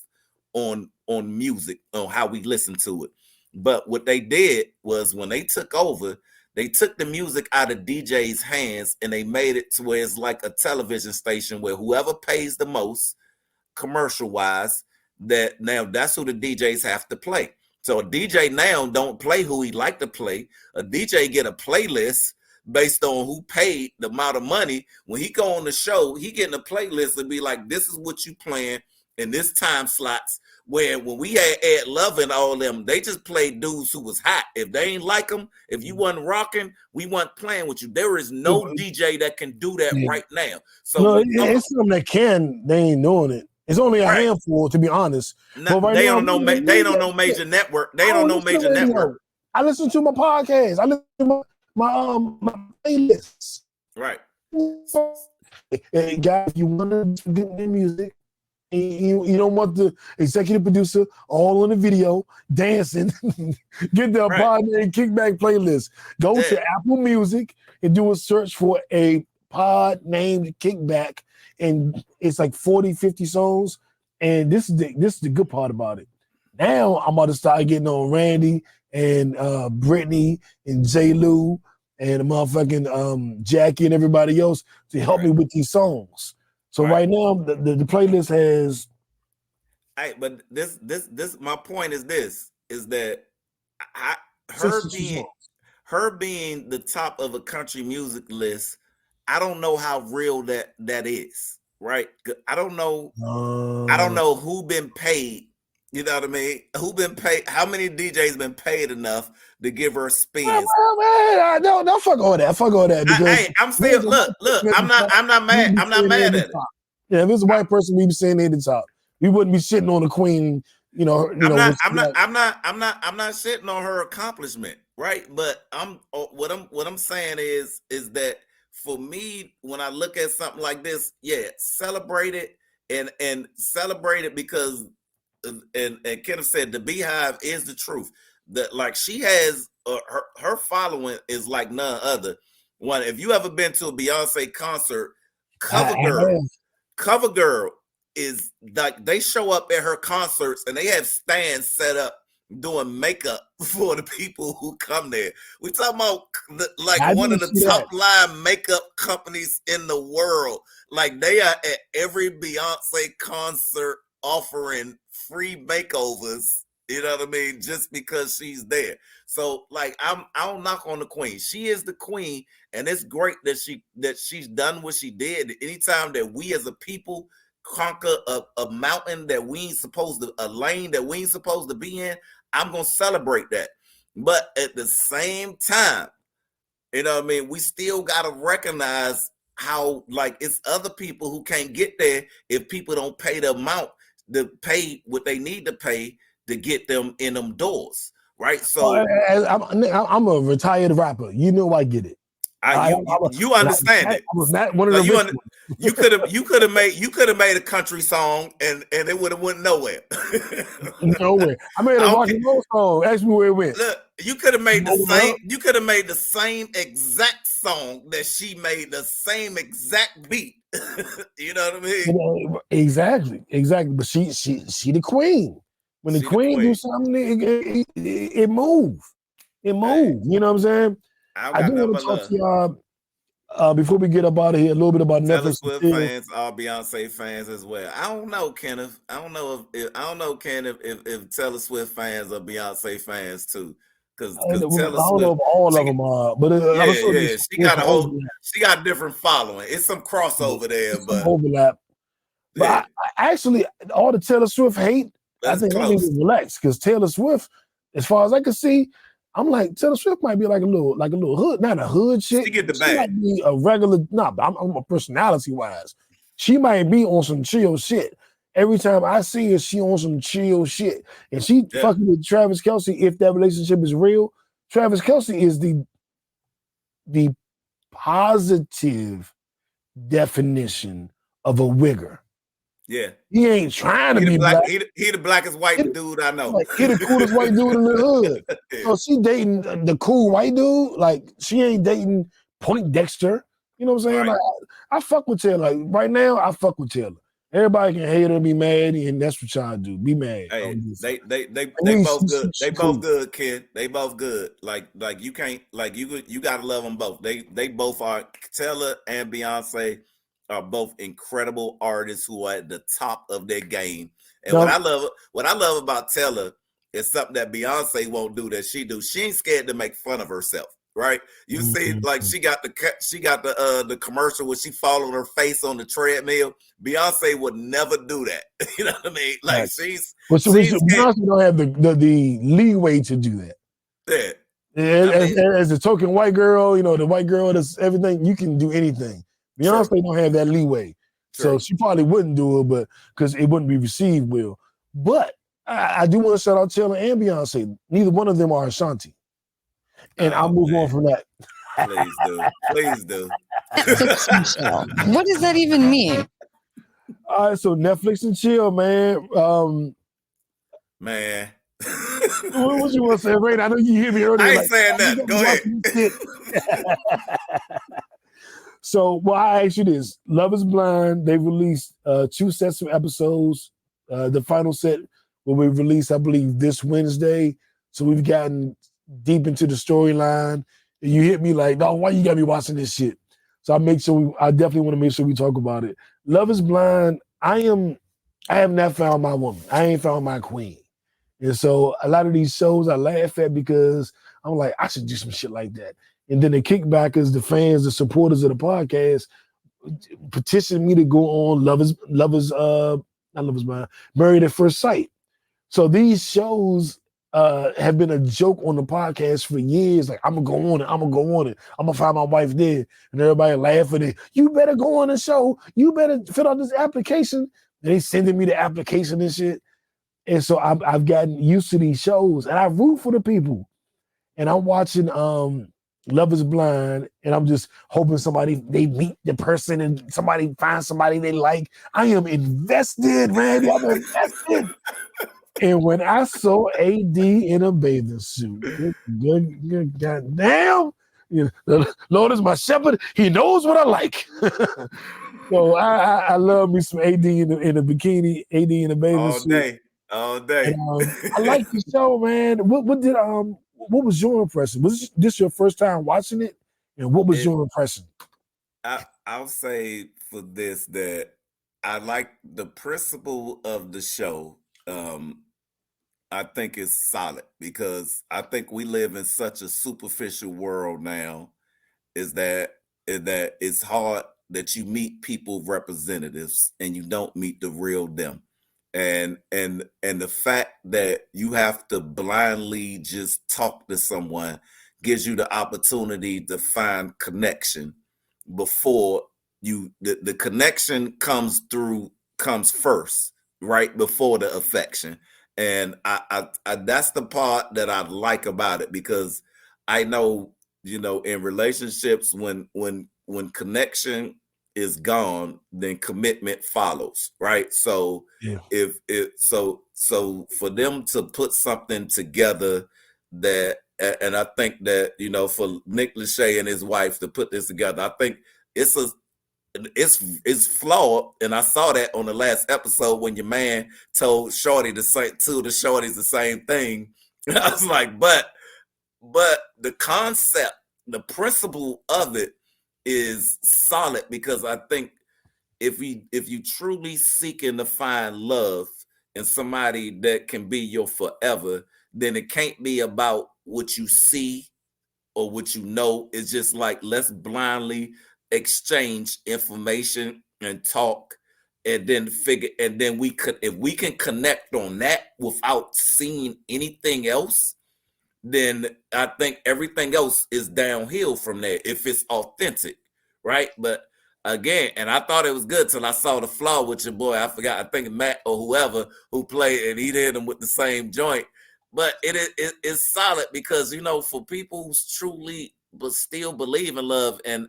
on music, on how we listen to it. But what they did was when they took over, they took the music out of DJ's hands and they made it to where it's like a television station where whoever pays the most commercial wise, that now that's who the DJs have to play. So a DJ now don't play who he like to play. A DJ get a playlist based on who paid the amount of money. When he go on the show, he getting a playlist and be like, this is what you playing in this time slots. Where when we had Ed Love and all them, they just played dudes who was hot. If they ain't like them, if you wasn't rocking, we wasn't playing with you. There is no DJ that can do that right now. So no, it's some that can. They ain't doing it. It's only a handful, to be honest. But right they now, don't know. They don't know major network. They don't know major network. I listen to my podcast. I listen to my playlists. Right. Hey, guys, if you want to get the music, you don't want the executive producer all on the video dancing. Get the Pod Named Kickback playlist. Go to Apple Music and do a search for a Pod Named Kickback, and it's like 40, 50 songs. And this is the good part about it. Now I'm about to start getting on Randy and Brittany and J. Lou and the motherfucking Jackie and everybody else to help me with these songs. So right now the playlist has. Hey, but this my point is that her being the top of a country music list, I don't know how real that is, right? I don't know who been paid. You know what I mean? Who been paid? How many DJs been paid enough to give her spins? Don't fuck all that. Fuck all that. Hey, I'm still look. I'm not mad. I'm not mad at it. Yeah, if it's a white person, we'd be saying they the top. We wouldn't be shitting on the queen. I'm not shitting on her accomplishment, right? But what I'm saying is that for me, when I look at something like this, celebrate it and celebrate it because. And Kenneth said the Beehive is the truth. That like she has her following is like none other. One, if you ever been to a Beyonce concert, Cover Girl is like they show up at her concerts and they have stands set up doing makeup for the people who come there. We talking about one of the top line makeup companies in the world. Like they are at every Beyonce concert offering free makeovers, you know what I mean, just because she's there. So like I don't knock on the queen. She is the queen, and it's great that she's done what she did. Anytime that we as a people conquer a mountain that we ain't supposed to, a lane that we ain't supposed to be in, I'm gonna celebrate that. But at the same time, you know what I mean, we still gotta recognize how like it's other people who can't get there if people don't pay the amount to pay what they need to pay to get them in them doors, right? So I'm a retired rapper. You know I get it. You understand it. I was not one of the you could have made a country song and it would have went nowhere. Nowhere. I made a rock and roll song. Ask me where it went. Look, you could have made the same. You could have made the same exact song that she made, the same exact beat. You know what I mean? Exactly. But she the queen. When the queen do something, it move. It move. You know what I'm saying? I do want to talk to y'all before we get up out of here a little bit about Taylor Netflix. Swift fans, all Beyonce fans as well. I don't know, Kenneth. I don't know, Kenneth, if Taylor Swift fans are Beyonce fans too. Because I don't know if all of them are, but she got a different following. It's some crossover there, but overlap. But I actually, all the Taylor Swift hate, I think I need to relax because Taylor Swift, as far as I can see, I'm like Taylor Swift might be like a little hood, not a hood shit. She get the she bag. might be a regular. But I'm a personality wise. She might be on some chill shit. Every time I see her, she on some chill shit, and she fucking with Travis Kelce. If that relationship is real, Travis Kelce is the positive definition of a wigger. Yeah, he ain't trying to be black. He the blackest white dude I know. Like, he the coolest white dude in the hood. So she dating the cool white dude. Like she ain't dating Point Dexter. You know what I'm saying? Right. Like I fuck with Taylor. Like right now, I fuck with Taylor. Everybody can hate or be mad, and that's what y'all do. Be mad. Hey, they least both good. she They cool. both good, kid. They both good. Like you can't you gotta love them both. They both are. Taylor and Beyonce are both incredible artists who are at the top of their game. And No. what I love about Taylor is something that Beyonce won't do that she do. She ain't scared to make fun of herself. Right, you see, like she got the commercial where she fall on her face on the treadmill. Beyonce would never do that. You know what I mean? Like Beyonce don't have the leeway to do that. Yeah. As a token white girl, you know, the white girl that's everything, you can do anything. Beyonce don't have that leeway, so she probably wouldn't do it, but because it wouldn't be received well. But I do want to shout out Taylor and Beyonce. Neither one of them are Ashanti. And I'll move on from that. Please do. Please do. What does that even mean? All right, so Netflix and chill, man. Man. What you want to say, Ray? I know you hear me earlier. I ain't saying that. Go ahead. So, I ask you this. Love is Blind, they released 2 sets of episodes. The final set will be released, I believe, this Wednesday. So we've gotten deep into the storyline. And you hit me like, no, why you got me watching this shit? So I definitely want to make sure we talk about it. Love is Blind. I have not found my woman. I ain't found my queen. And so a lot of these shows I laugh at because I'm like, I should do some shit like that. And then the kickbackers, the fans, the supporters of the podcast petition me to go on not Love is Blind, Married at First Sight. So these shows have been a joke on the podcast for years. Like, I'm gonna go on it. I'm gonna find my wife there. And everybody laughing at, you better go on the show. You better fill out this application. And they sending me the application and shit. And so I've gotten used to these shows and I root for the people. And I'm watching Love is Blind, and I'm just hoping they meet the person and somebody finds somebody they like. I am invested, man. I'm invested. And when I saw AD in a bathing suit, good goddamn, you know, the Lord is my shepherd. He knows what I like. So I love me some AD in a bikini, AD in a bathing suit. All day. And, I like the show, man. What was your impression? Was this your first time watching it? And what was your impression? I'll say for this that I like the principle of the show. I think it's solid because I think we live in such a superficial world now. Is that it's hard that you meet people representatives and you don't meet the real them. And the fact that you have to blindly just talk to someone gives you the opportunity to find connection before the connection comes first, right before the affection. And I that's the part that I like about it, because I know, you know, in relationships when connection is gone, then commitment follows, right? So so for them to put something together that, and I think that, you know, for Nick Lachey and his wife to put this together, I think it's flawed. And I saw that on the last episode when your man told Shorty the Shorty's the same thing. And I was like, but the concept, the principle of it is solid, because I think if you truly seeking to find love in somebody that can be your forever, then it can't be about what you see or what you know. It's just like, let's blindly exchange information and talk, and then if we can connect on that without seeing anything else, then I think everything else is downhill from there if it's authentic, right? But again, and I thought it was good till I saw the flaw with your boy. I forgot, I think Matt or whoever who played, and he hit him with the same joint. But it's solid because, you know, for people who truly but still believe in love, and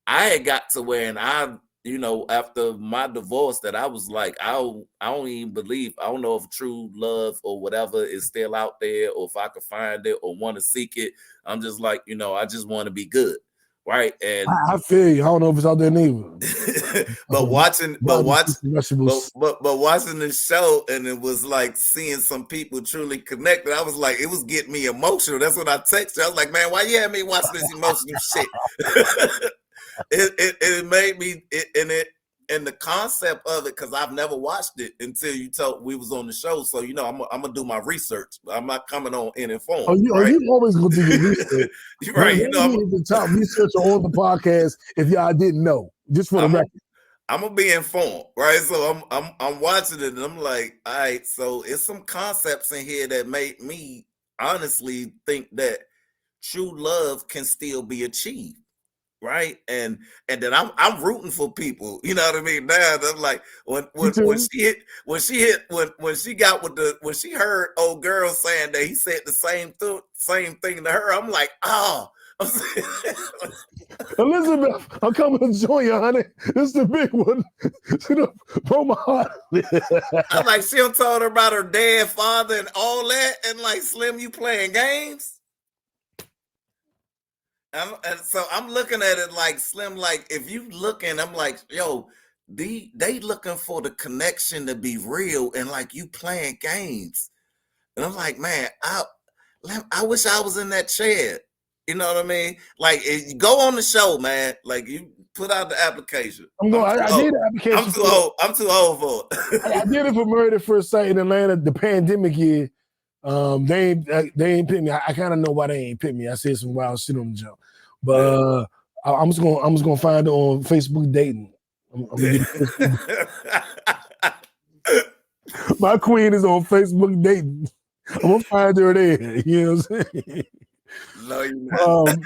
I had got to where, and I, you know, after my divorce, that I was like, I don't even believe, I don't know if true love or whatever is still out there, or if I could find it or want to seek it. I'm just like, you know, I just want to be good. right? And I feel you. I don't know if it's out there neither. but watching vegetables. but watching the show, and it was like seeing some people truly connected. I was like, it was getting me emotional. That's what I texted. I was like, man, why you had me watching this emotional shit? It made me and the concept of it, because I've never watched it until you told we was on the show. So I'm gonna do my research. I'm not coming on uninformed. Oh, you always gonna do your research. Right? I'm the top researcher on the podcast. If y'all didn't know, just for the record, I'm gonna be informed, right? So I'm watching it, and I'm like, all right. So it's some concepts in here that made me honestly think that true love can still be achieved. Right. And then I'm rooting for people, you know what I mean? Now I'm like, when she heard old girl saying that he said the same thing to her, I'm like, oh. Elizabeth, I'm coming to join you, honey. This is the big one. Broke my heart. I'm like, she told her about her dead father and all that, and like, Slim, you playing games? And so I'm looking at it like, Slim, like, if you looking, I'm like, yo, they looking for the connection to be real, and like, you playing games. And I'm like, man, I wish I was in that chair. You know what I mean? Like, go on the show, man. Like, you put out the application. I did the application. I'm too old for it. I did it for Married at First Sight in Atlanta, the pandemic year. They ain't pick me. I kind of know why they ain't pick me. I said some wild shit on the jump, but I'm just gonna find it on Facebook dating. My queen is on Facebook dating. I'm gonna find her there. You know what I'm saying? No, you're not.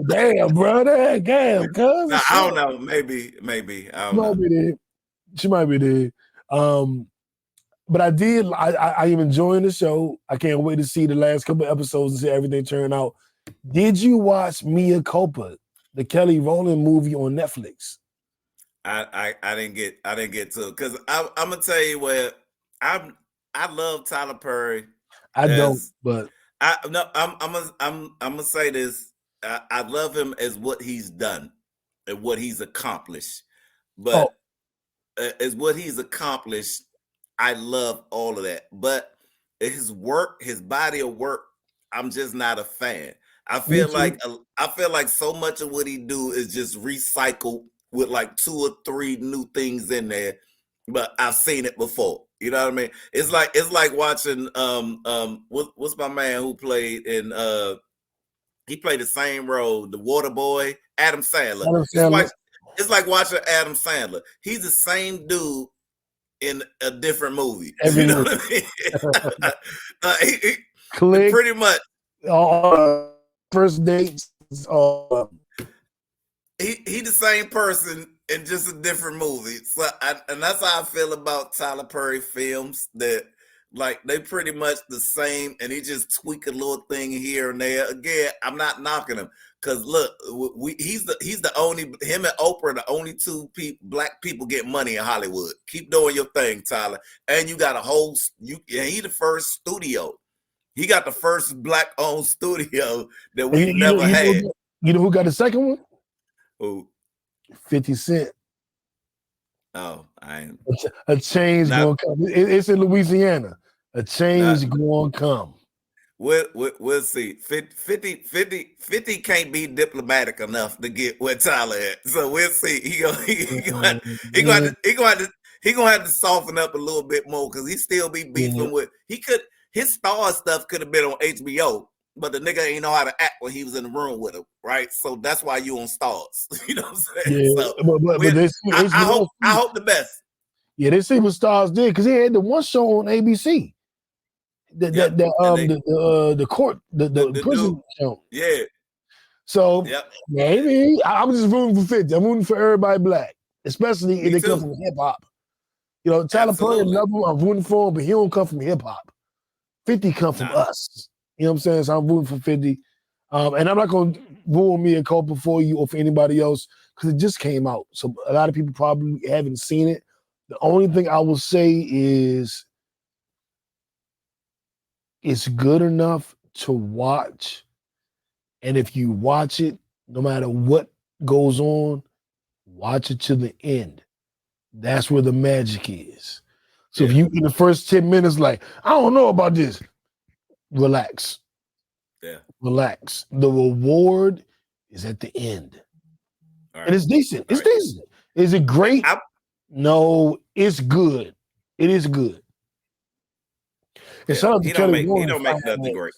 Damn, brother. Damn, cuz. No, I don't know. Maybe. I don't know. Be there. She might be there. But I am enjoying the show. I can't wait to see the last couple of episodes and see everything turn out. Did you watch Mia Culpa, the Kelly Rowland movie on Netflix? I didn't get to it, because I'm gonna tell you what, I love Tyler Perry. I don't, but I'm gonna say this. I love him as what he's done and what he's accomplished. But as what he's accomplished, I love all of that. But his work, his body of work, I'm just not a fan. I feel like so much of what he do is just recycled with like 2 or 3 new things in there. But I've seen it before. You know what I mean? It's like watching what's my man who played in he played the same role, the Water Boy, Adam Sandler. It's like watching Adam Sandler. He's the same dude in a different movie. You know what I mean? Click. Pretty much. First dates. He the same person in just a different movie. So and that's how I feel about Tyler Perry films, that like they pretty much the same, and he just tweak a little thing here and there. Again, I'm not knocking him, because look, he's the only, him and Oprah, the only 2 black people get money in Hollywood. Keep doing your thing, Tyler. And you got he the first studio. He got the first black-owned studio that we've never had. You know who got the second one? Who? 50 Cent. Oh, I ain't. A change gonna come. It's in Louisiana. A change gonna come. We'll see. 50 can't be diplomatic enough to get where Tyler at. So we'll see. He gonna have to soften up a little bit more, because he still be beefing with. His star stuff could have been on HBO, but the nigga ain't know how to act when he was in the room with him, right? So that's why you on Stars. You know what I'm saying? Yeah, so I hope the best. Yeah, they see what Stars did, because he had the one show on ABC. The prison show. Yeah. So maybe I'm just rooting for 50. I'm rooting for everybody black, especially if they come from hip hop. You know, Tyler Perry, love him. I'm rooting for him, but he don't come from hip hop. 50 come from us. You know what I'm saying? So I'm rooting for 50. And I'm not going to ruin Mia Culpa for you or for anybody else, because it just came out. So a lot of people probably haven't seen it. The only thing I will say is it's good enough to watch. And if you watch it, no matter what goes on, watch it to the end. That's where the magic is. So if you in the first 10 minutes, like, I don't know about this, relax. Yeah. Relax. The reward is at the end. Right. And it's decent. It's Right. decent. Is it great? No, it's good. It is good. And shout out to He Kelly don't Warren. make nothing great.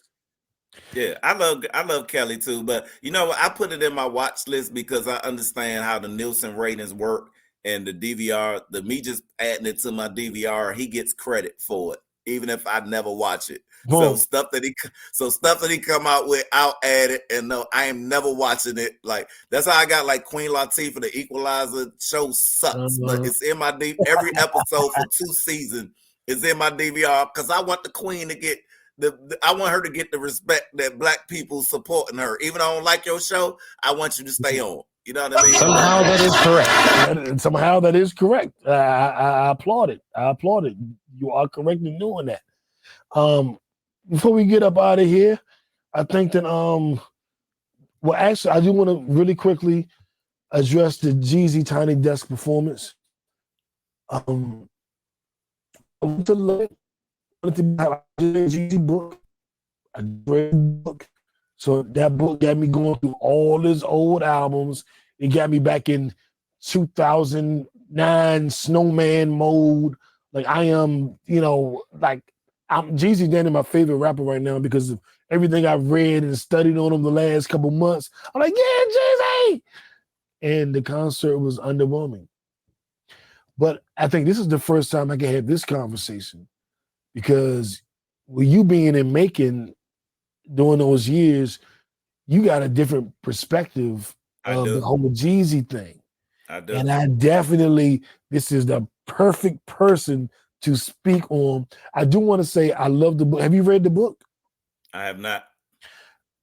Yeah, I love Kelly too, but you know, I put it in my watch list because I understand how the Nielsen ratings work and the DVR. Me just adding it to my DVR, he gets credit for it, even if I never watch it. So stuff that he come out with, I'll add it, and no, I am never watching it. Like that's how I got like Queen Latifah, the Equalizer show sucks, but it's in my every episode for 2 seasons is in my DVR because I want the Queen to get. I want her to get the respect that black people supporting her. Even though I don't like your show, I want you to stay on. You know what I mean? Somehow that is correct. Somehow that is correct. I applaud it. I applaud it. You are correct in doing that. Before we get up out of here, I think that well, actually, I do want to really quickly address the Jeezy Tiny Desk performance. I went to look. Jeezy book. I read the book. So that book got me going through all his old albums. It got me back in 2009 Snowman mode. Like I am, I'm Jeezy Danny, my favorite rapper right now because of everything I've read and studied on him the last couple months. I'm like, yeah, Jeezy. And the concert was underwhelming. But I think this is the first time I can have this conversation because with you being in Macon during those years, you got a different perspective of the whole Jeezy thing. I do. And I definitely, this is the perfect person to speak on. I do want to say I love the book. Have you read the book? I have not.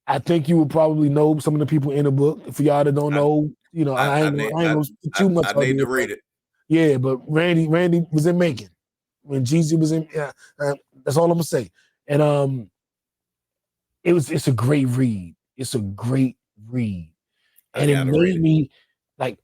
I think you would probably know some of the people in the book. For y'all that don't know, I ain't gonna too much. I need to read it. Yeah, but Randy was in Macon when Jeezy was in. That's all I'm gonna say. And it's a great read. It's a great read, and it made me like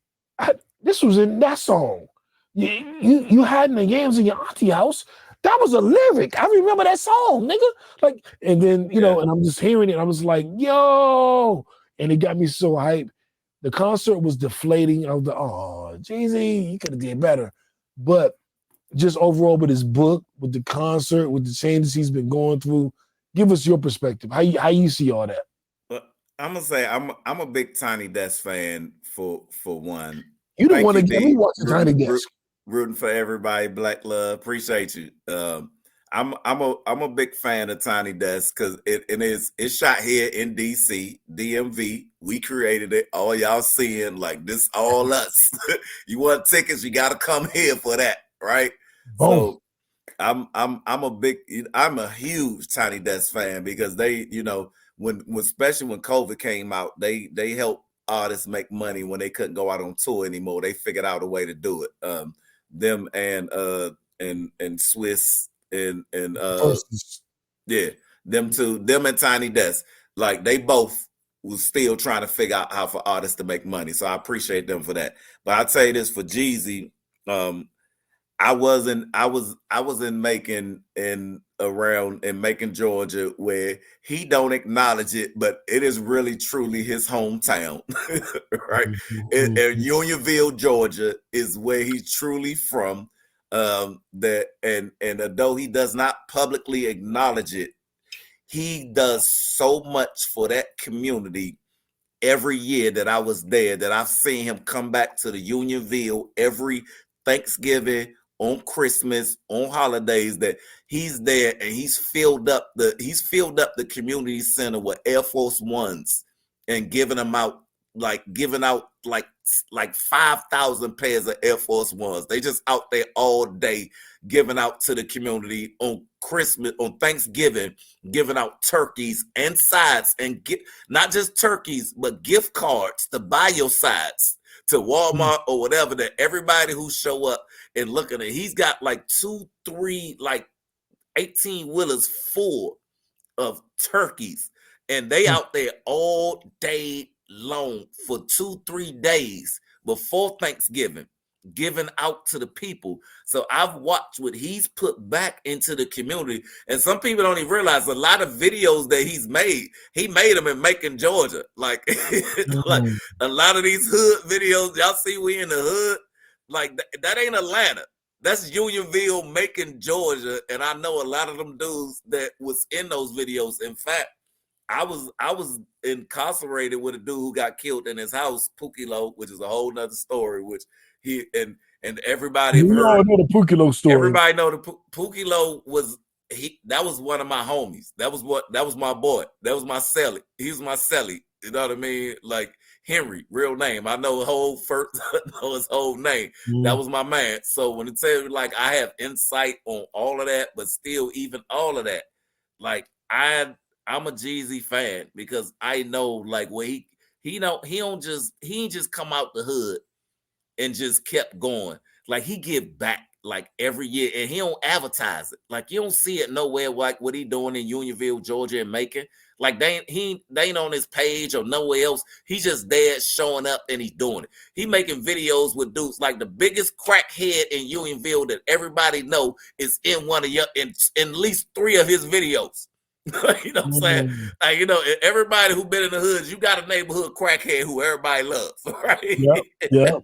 this was in that song. You hiding the yams in your auntie house. That was a lyric. I remember that song, nigga. Like, and then and I'm just hearing it. I was like, yo, and it got me so hyped. The concert was deflating. I was like, oh, Jeezy, you could have did better. But just overall with his book, with the concert, with the changes he's been going through, give us your perspective. How you see all that? Well, I'm gonna say I'm a big Tiny Desk fan for one. You don't want to get me watching Tiny Desk. Rooting for everybody, Black Love. Appreciate you. I'm a big fan of Tiny Desk because it's shot here in DC, DMV. We created it. All y'all seeing like this, all us. You want tickets? You got to come here for that, right? Boom. So I'm a huge Tiny Desk fan because they, especially when COVID came out, they helped artists make money when they couldn't go out on tour anymore. They figured out a way to do it. Them and Swiss and them two, them and Tiny Desk, like they both was still trying to figure out how for artists to make money. So I appreciate them for that. But I'll tell you this for Jeezy, I was in Macon around Georgia, where he don't acknowledge it, but it is really truly his hometown, right? And Unionville, Georgia, is where he's truly from. And although he does not publicly acknowledge it, he does so much for that community. Every year that I was there, that I've seen him come back to the Unionville every Thanksgiving, on Christmas, on holidays, that he's there and he's filled up the community center with Air Force Ones and giving out 5,000 pairs of Air Force Ones. They just out there all day giving out to the community on Christmas, on Thanksgiving, giving out turkeys and sides, and not just turkeys, but gift cards to buy your sides to Walmart or whatever, that everybody who show up and look at it, he's got like 2, 3, 18-wheelers full of turkeys, and they out there all day, long for 2-3 days before Thanksgiving, giving out to the people. So I've watched what he's put back into the community. And some people don't even realize a lot of videos that he made them in Macon, Georgia. Like, like a lot of these hood videos, y'all see we in the hood, like that ain't Atlanta. That's Unionville, Macon, Georgia. And I know a lot of them dudes that was in those videos. In fact, I was incarcerated with a dude who got killed in his house, Pukilo, which is a whole nother story, which he and everybody You all know the Pukilo story. Everybody know the Pukilo was that was one of my homies. That was my boy. That was my celly. He was my celly. You know what I mean? Like Henry, real name. I know know his whole name. That was my man. So when it says like I have insight on all of that, but still even all of that, like I'm a Jeezy fan because I know like where he ain't just come out the hood and just kept going. Like he give back like every year and he don't advertise it. Like you don't see it nowhere like what he doing in Unionville, Georgia and Macon. Like they ain't on his page or nowhere else. He's just there showing up and he's doing it. He making videos with dudes like the biggest crackhead in Unionville that everybody know is in one of your in at least 3 of his videos. You know what I'm saying? Like, you know, everybody who been in the hoods, you got a neighborhood crackhead who everybody loves, right? Yeah.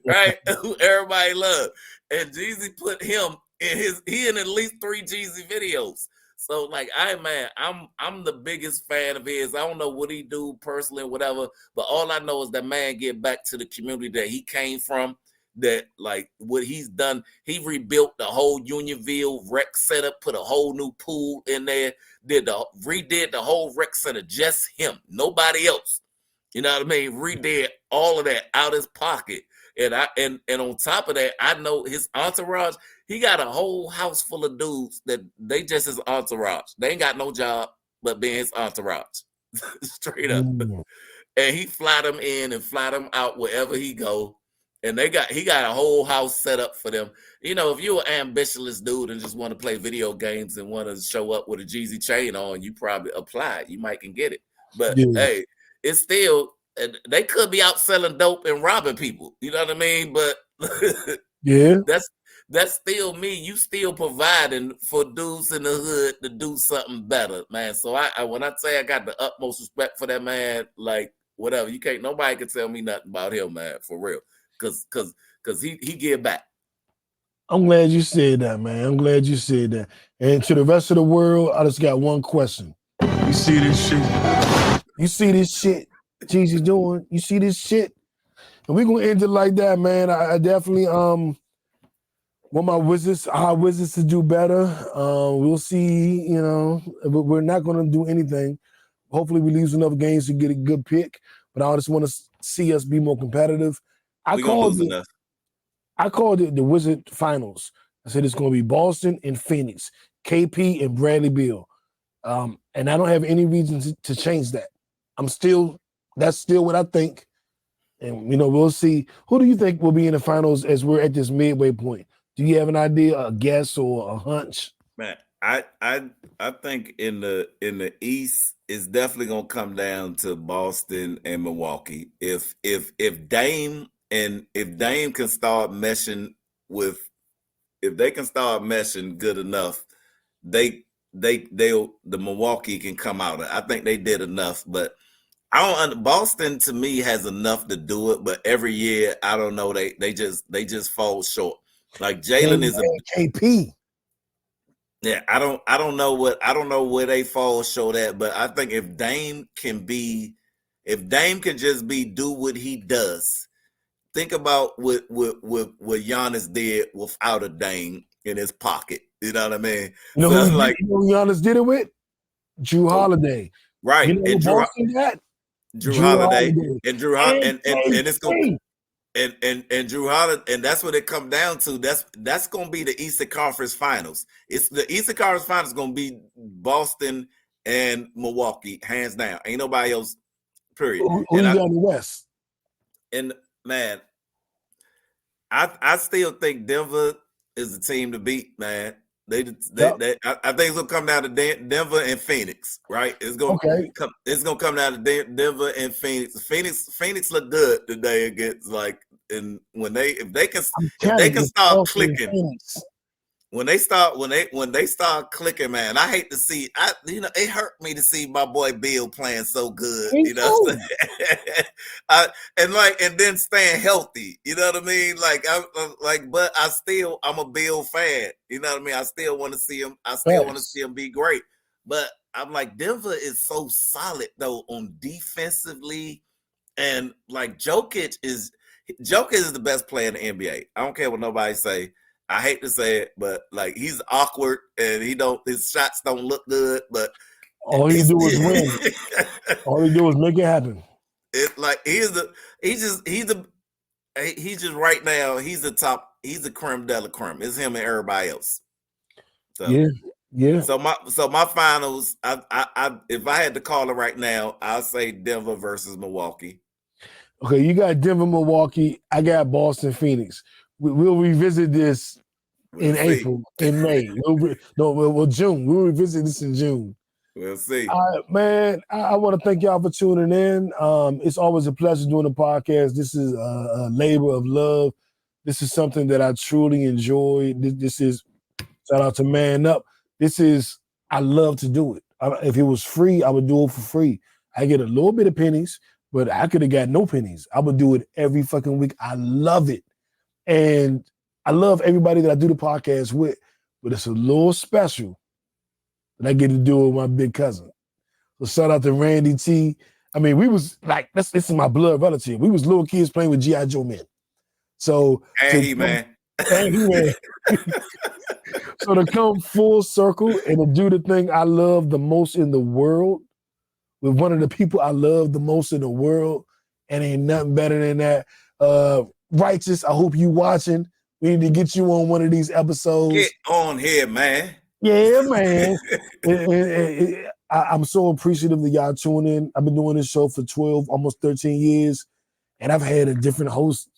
Right? Who everybody loves. And Jeezy put him in at least 3 Jeezy videos. So like I'm the biggest fan of his. I don't know what he do personally or whatever, but all I know is that man get back to the community that he came from. That like what he's done, he rebuilt the whole Unionville rec setup, put a whole new pool in there, redid the whole rec center, just him, nobody else. You know what I mean? Redid all of that out his pocket. And on top of that, I know his entourage, he got a whole house full of dudes that they just his entourage. They ain't got no job but being his entourage. Straight up. And he fly them in and fly them out wherever he go. And he got a whole house set up for them. You know, if you're an ambitionless dude and just want to play video games and want to show up with a Jeezy chain on, you probably apply. You might can get it. But hey, it's still, they could be out selling dope and robbing people. You know what I mean? But yeah, that's still me. You still providing for dudes in the hood to do something better, man. So I when I say I got the utmost respect for that man, like whatever, nobody can tell me nothing about him, man, for real. Cause he give back. I'm glad you said that, man. I'm glad you said that. And to the rest of the world, I just got one question. You see this shit? You see this shit Jeezy's doing? You see this shit? And we're gonna end it like that, man. I definitely want our wizards to do better. We'll see, you know, but we're not gonna do anything. Hopefully we lose enough games to get a good pick, but I just want to see us be more competitive. I called it the Wizard Finals. I said it's going to be Boston and Phoenix, KP and Bradley Beal. And I don't have any reason to change that. That's still what I think. And, you know, we'll see. Who do you think will be in the finals as we're at this midway point? Do you have an idea, a guess, or a hunch? Man, I think in the East, it's definitely going to come down to Boston and Milwaukee. If Dame can start meshing good enough, the Milwaukee can come out. I think they did enough, but Boston to me has enough to do it, but every year I don't know, they just fall short. Like Jalen is a KP. Yeah, I don't know where they fall short at, but I think if Dame can just do what he does. Think about what Giannis did without a Dame in his pocket. You know what I mean? You know who Giannis did it with? Drew Holiday. Right. You know and Drew Holiday. And it's going and Drew Holiday, and that's what it come down to. That's going to be the Eastern Conference Finals. It's the Eastern Conference Finals going to be Boston and Milwaukee, hands down. Ain't nobody else. Period. Who you got in the West? And man, I still think Denver is the team to beat, man. I think it's gonna come down to Denver and Phoenix, right? It's gonna come down to Denver and Phoenix. Phoenix look good today against if they can start clicking. When they start clicking, man, I hate to see. It hurt me to see my boy Bill playing so good. You know, what I'm saying? and then staying healthy. You know what I mean? But I'm a Bill fan. You know what I mean? I still want to see him. I still want to see him be great. But I'm like, Denver is so solid though on defensively, and Jokic is the best player in the NBA. I don't care what nobody say. I hate to say it, but he's awkward and his shots don't look good, but all he do is win. All he do is make it happen. It's he's just right now, he's the creme de la creme. It's him and everybody else. So, yeah. So my finals, I if I had to call it right now, I'll say Denver versus Milwaukee. Okay, you got Denver, Milwaukee. I got Boston, Phoenix. We'll revisit this in April, in May. June. We'll revisit this in June. We'll see. All right, man. I want to thank y'all for tuning in. It's always a pleasure doing the podcast. This is a labor of love. This is something that I truly enjoy. This is, shout out to Man Up. I love to do it. If it was free, I would do it for free. I get a little bit of pennies, but I could have got no pennies. I would do it every fucking week. I love it. And I love everybody that I do the podcast with, but it's a little special that I get to do it with my big cousin. So shout out to Randy T. I mean, we was this is my blood relative. We was little kids playing with G.I. Joe men. So man. So to come full circle and to do the thing I love the most in the world with one of the people I love the most in the world, and ain't nothing better than that. Righteous, I hope you watching. We need to get you on one of these episodes. Get on here, man. Yeah, man. I'm so appreciative that y'all tune in. I've been doing this show for 12, almost 13 years, and I've had a different host.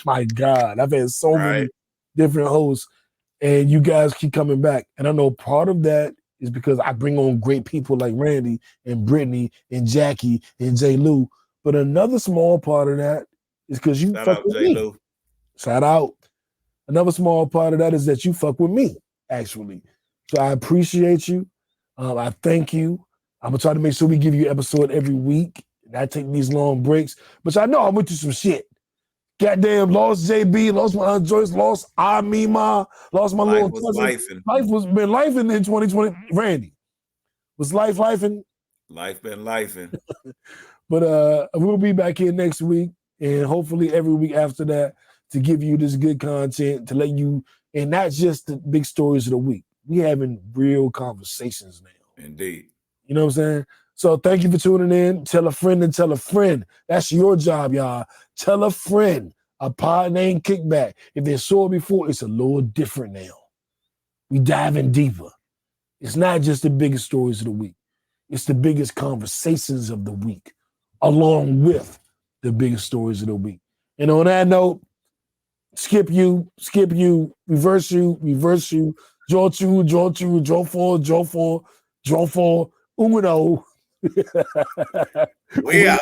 My God, I've had so many different hosts, and you guys keep coming back. And I know part of that is because I bring on great people like Randy and Brittany and Jackie and J. Lou. But another small part of that is because you fuck with me. Lou. Shout out. Another small part of that is that you fuck with me, actually. So I appreciate you. I thank you. I'm going to try to make sure we give you an episode every week. And I take these long breaks. But I know I went through some shit. Goddamn, lost JB, lost my Aunt Joyce, lost Amima, lost my little cousin. Life was been lifing in 2020. Randy, was life lifing? Life been lifing. But we'll be back here next week, and hopefully every week after that, to give you this good content, to let you, and not just the big stories of the week. We having real conversations now. Indeed. You know what I'm saying? So thank you for tuning in. Tell a friend and tell a friend. That's your job, y'all. Tell a friend. A Pod Named Kickback. If they saw it before, it's a little different now. We diving deeper. It's not just the biggest stories of the week. It's the biggest conversations of the week, along with the biggest stories of the week. And on that note, skip you, reverse you, draw two, draw four, uno. We out.